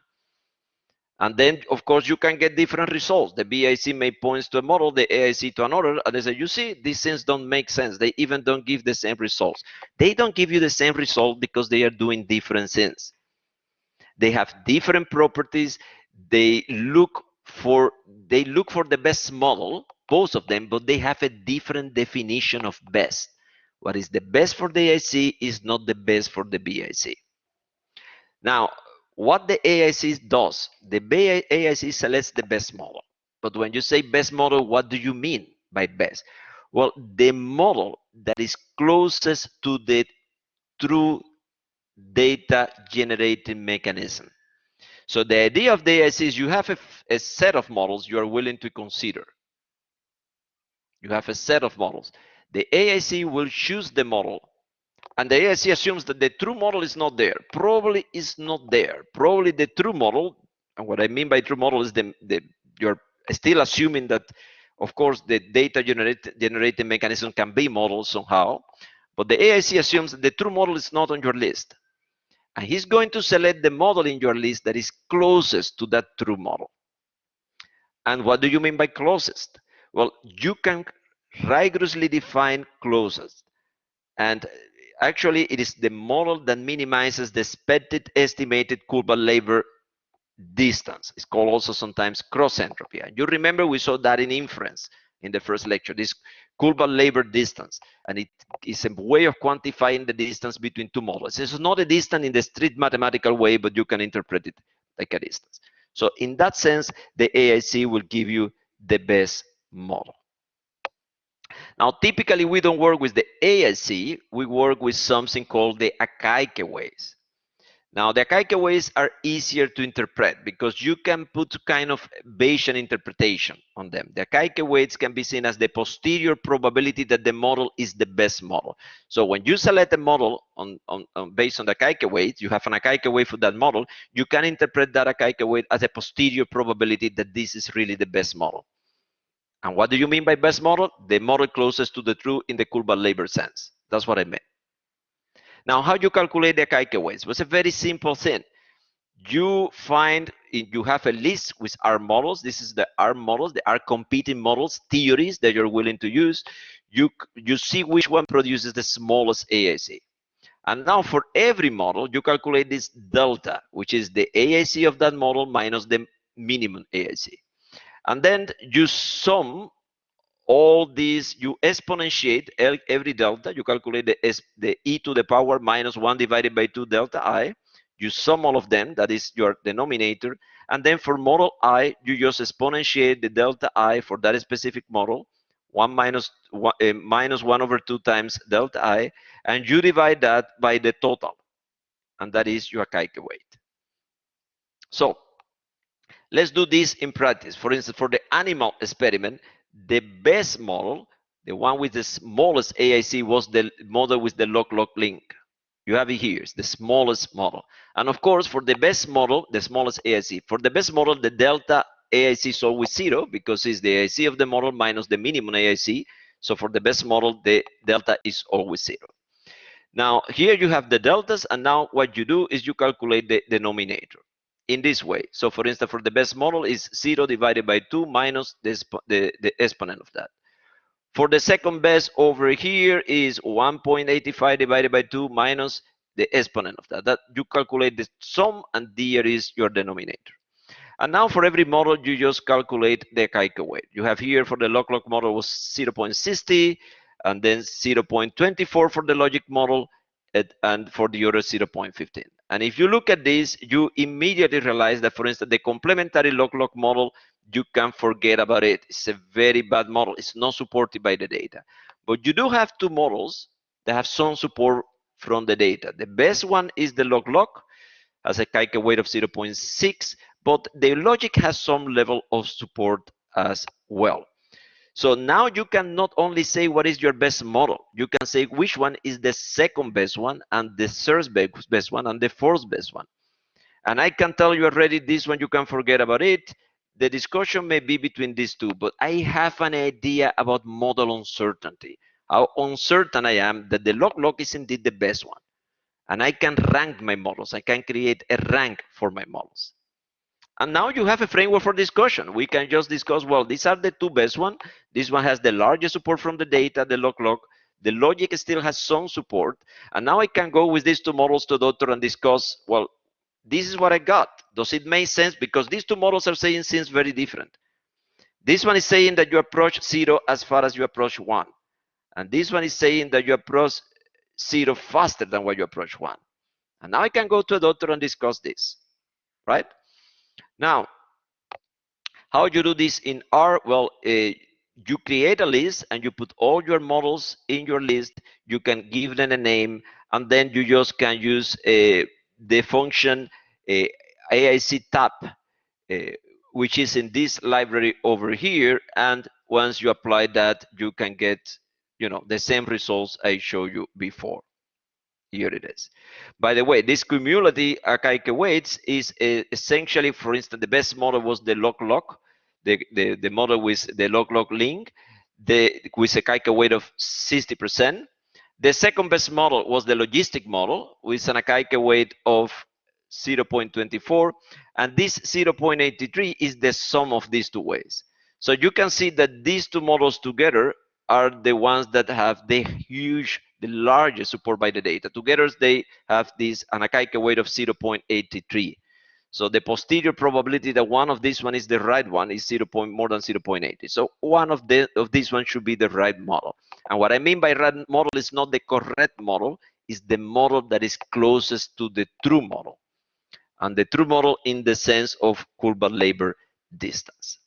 And then, of course, you can get different results. The BIC may point to a model, the AIC to another, and they say, you see, these things don't make sense. They even don't give the same results. They don't give you the same result because they are doing different things. They have different properties. They look for the best model, both of them, but they have a different definition of best. What is the best for the AIC is not the best for the BIC. Now, what the AIC does, the AIC selects the best model. But when you say best model, what do you mean by best? Well, the model that is closest to the true data generating mechanism. So the idea of the AIC is you have a set of models you are willing to consider. You have a set of models. The AIC will choose the model, and the AIC assumes that the true model is not there. Probably is not there. Probably the true model, and what I mean by true model is you're still assuming that, of course, the data generating mechanism can be modeled somehow, but the AIC assumes that the true model is not on your list. And he's going to select the model in your list that is closest to that true model. And what do you mean by closest? Well, you can rigorously define closest. And actually, it is the model that minimizes the expected estimated Kullback labor distance. It's called also sometimes cross entropy. And you remember we saw that in inference in the first lecture, this Kullback labor distance. And it is a way of quantifying the distance between two models. It's not a distance in the strict mathematical way, but you can interpret it like a distance. So in that sense, the AIC will give you the best model. Now, typically we don't work with the AIC, we work with something called the Akaike weights. Now, the Akaike weights are easier to interpret because you can put kind of Bayesian interpretation on them. The Akaike weights can be seen as the posterior probability that the model is the best model. So when you select a model based on the Akaike weight, you have an Akaike weight for that model, you can interpret that Akaike weight as a posterior probability that this is really the best model. And what do you mean by best model? The model closest to the true in the Kullback labor sense. That's what I meant. Now, how you calculate the Akaike weights? It's a very simple thing. You have a list with R models. This is the R models, the R competing models, theories that you're willing to use. You see which one produces the smallest AIC. And now for every model, you calculate this delta, which is the AIC of that model minus the minimum AIC. And then you sum all these, you exponentiate every delta, you calculate the e to the power minus 1 divided by 2 delta I, you sum all of them, that is your denominator, and then for model I, you just exponentiate the delta I for that specific model, 1 minus 1 over 2 times delta I, and you divide that by the total, and that is your Akaike weight. So let's do this in practice. For instance, for the animal experiment, the best model, the one with the smallest AIC, was the model with the log-log link. You have it here, it's the smallest model. And of course, for the best model, the smallest AIC. For the best model, the delta AIC is always 0 because it's the AIC of the model minus the minimum AIC. So for the best model, the delta is always 0. Now, here you have the deltas, and now what you do is you calculate the denominator in this way. So for instance, for the best model is 0 divided by 2 minus the exponent of that. For the second best over here is 1.85 divided by 2 minus the exponent of that. That you calculate the sum, and there is your denominator. And now for every model, you just calculate the Akaike weight. You have here for the log-log model was 0.60, and then 0.24 for the logic model, and for the other 0.15. And if you look at this, you immediately realize that, for instance, the complementary log-log model, you can forget about it. It's a very bad model. It's not supported by the data. But you do have two models that have some support from the data. The best one is the log-log, has a Akaike weight of 0.6, but the logic has some level of support as well. So now you can not only say what is your best model, you can say which one is the second best one, and the third best one, and the fourth best one. And I can tell you already, this one you can forget about it. The discussion may be between these two, but I have an idea about model uncertainty, how uncertain I am that the log-log is indeed the best one. And I can rank my models. I can create a rank for my models. And now you have a framework for discussion. We can just discuss, well, these are the two best ones. This one has the largest support from the data, the log-log. The logic still has some support. And now I can go with these two models to doctor and discuss, well, this is what I got. Does it make sense? Because these two models are saying things very different. This one is saying that you approach 0 as far as you approach 1. And this one is saying that you approach 0 faster than what you approach 1. And now I can go to a doctor and discuss this, right? Now, how you do this in R? Well, you create a list and you put all your models in your list. You can give them a name, and then you just can use the function. AIC TAP, which is in this library over here, and once you apply that, you can get, you know, the same results I showed you before. Here it is. By the way, this cumulative Akaike weights is essentially, for instance, the best model was the log-log, the model with the log-log link, with a Akaike weight of 60%. The second best model was the logistic model with an Akaike weight of 0.24, and this 0.83 is the sum of these two weights. So you can see that these two models together are the ones that have the largest support by the data. Together they have this Akaike weight of 0.83. So the posterior probability that one of these one is the right one is more than 0.80. So one of these ones should be the right model. And what I mean by right model is not the correct model, is the model that is closest to the true model. And the true model in the sense of Kullbaum-Leibler distance.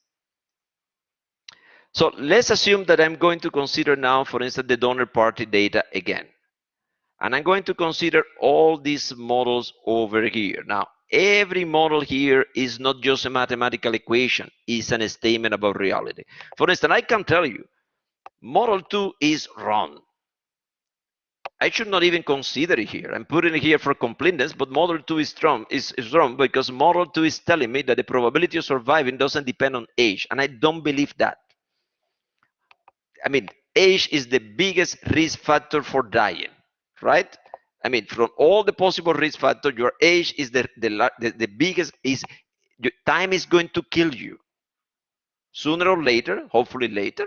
So let's assume that I'm going to consider now, for instance, the donor party data again. And I'm going to consider all these models over here. Now, every model here is not just a mathematical equation, it's a statement about reality. For instance, I can tell you, model 2 is wrong. I should not even consider it here. I'm putting it here for completeness, but model 2 is wrong because model 2 is telling me that the probability of surviving doesn't depend on age, and I don't believe that. I mean, age is the biggest risk factor for dying, right? I mean, from all the possible risk factors, your age is the biggest. Time is going to kill you sooner or later, hopefully later,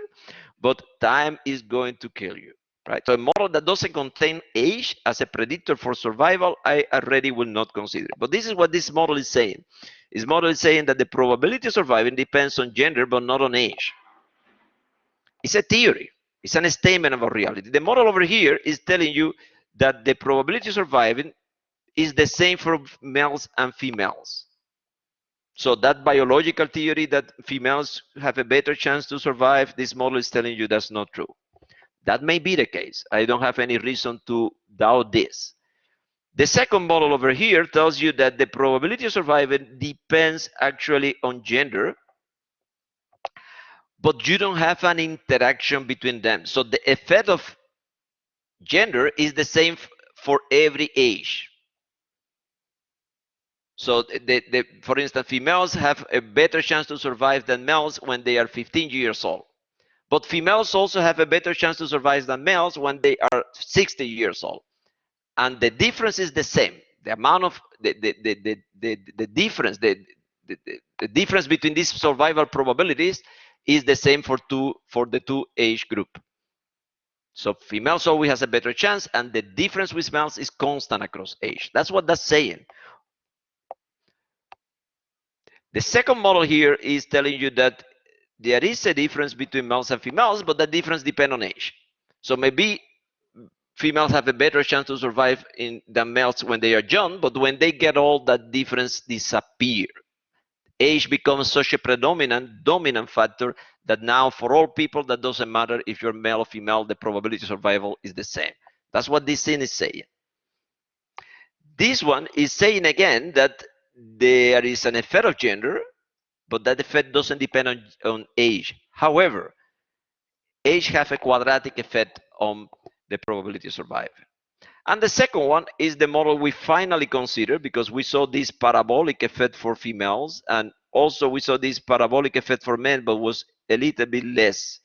but time is going to kill you, right? So a model that doesn't contain age as a predictor for survival, I already will not consider. But this is what this model is saying. This model is saying that the probability of surviving depends on gender, but not on age. It's a theory. It's a statement about reality. The model over here is telling you that the probability of surviving is the same for males and females. So that biological theory that females have a better chance to survive, this model is telling you that's not true. That may be the case. I don't have any reason to doubt this. The second model over here tells you that the probability of surviving depends actually on gender, but you don't have an interaction between them. So the effect of gender is the same for every age. So for instance, females have a better chance to survive than males when they are 15 years old. But females also have a better chance to survive than males when they are 60 years old. And the difference is the same. The amount of the difference, the difference between these survival probabilities is the same for the two age group. So females always has a better chance, and the difference with males is constant across age. That's what that's saying. The second model here is telling you that there is a difference between males and females, but that difference depends on age. So maybe females have a better chance to survive than males when they are young, but when they get old, that difference disappears. Age becomes such a dominant factor that now for all people, that doesn't matter if you're male or female, the probability of survival is the same. That's what this thing is saying. This one is saying again that there is an effect of gender, but that effect doesn't depend on age. However, age has a quadratic effect on the probability of surviving. And the second one is the model we finally considered, because we saw this parabolic effect for females, and also we saw this parabolic effect for men, but was a little bit less.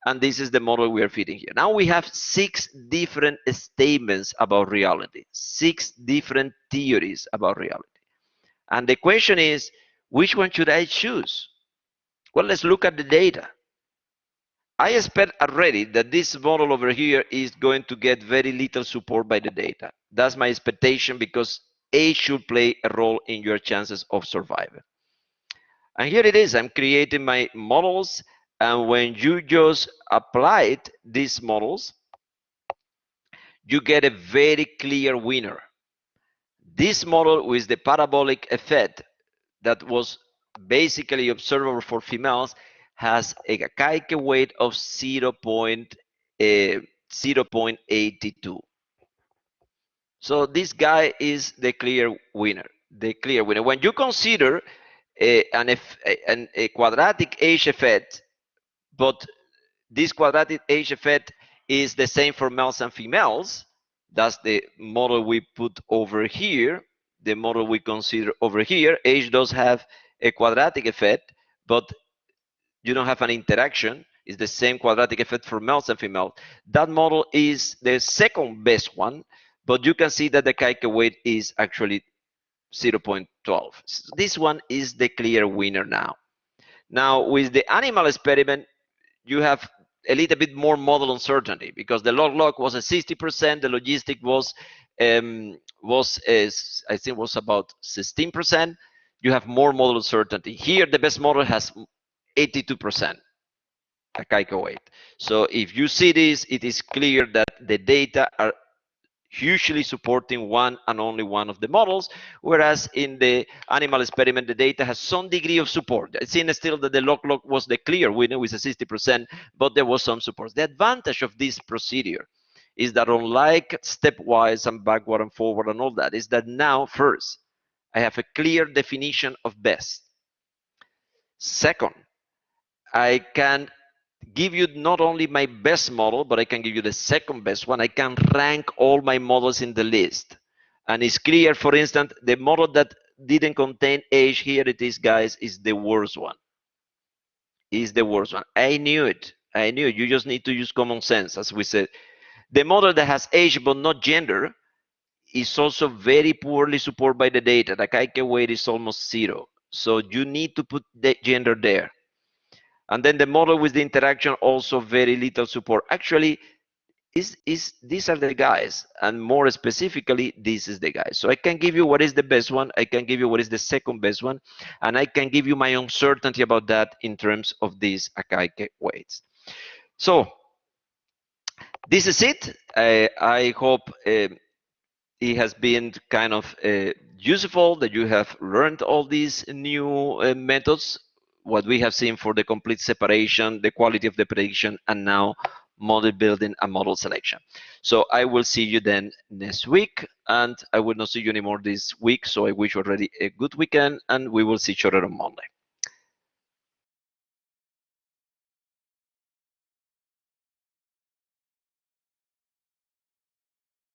And this is the model we are fitting here. Now we have 6 different statements about reality, 6 different theories about reality. And the question is, which one should I choose? Well, let's look at the data. I expect already that this model over here is going to get very little support by the data. That's my expectation, because age should play a role in your chances of surviving. And here it is. I'm creating my models, and when you just apply these models, you get a very clear winner. This model with the parabolic effect that was basically observable for females has a Akaike weight of 0.82. So this guy is the clear winner. the clear winner. When you consider a quadratic age effect, but this quadratic age effect is the same for males and females, that's the model we put over here, the model we consider over here. Age does have a quadratic effect, but you don't have an interaction. It's the same quadratic effect for males and females. That model is the second best one, but you can see that the Kaike weight is actually 0.12. So this one is the clear winner now. Now, with the animal experiment, you have a little bit more model uncertainty because the log was at 60%, the logistic was I think was about 16%. You have more model uncertainty. Here, the best model has 82% Kaike weight. So if you see this, it is clear that the data are usually supporting one and only one of the models, whereas in the animal experiment, the data has some degree of support. It's seen still that the log was the clear winner with a 60%, but there was some support. The advantage of this procedure is that unlike stepwise and backward and forward and all that, is that now, first, I have a clear definition of best. Second, I can give you not only my best model, but I can give you the second best one. I can rank all my models in the list. And it's clear, for instance, the model that didn't contain age, here it is, guys, is the worst one. Is the worst one. I knew it. I knew it. You just need to use common sense, as we said. The model that has age but not gender is also very poorly supported by the data. The Kaike weight is almost 0. So you need to put the gender there. And then the model with the interaction, also very little support. Actually, these are the guys, and more specifically, this is the guy. So I can give you what is the best one, I can give you what is the second best one, and I can give you my uncertainty about that in terms of these Kaike weights. So this is it. I hope it has been kind of useful, that you have learned all these new methods, what we have seen for the complete separation, the quality of the prediction, and now model building and model selection. So I will see you then next week, and I will not see you anymore this week. So I wish you already a good weekend, and we will see each other on Monday.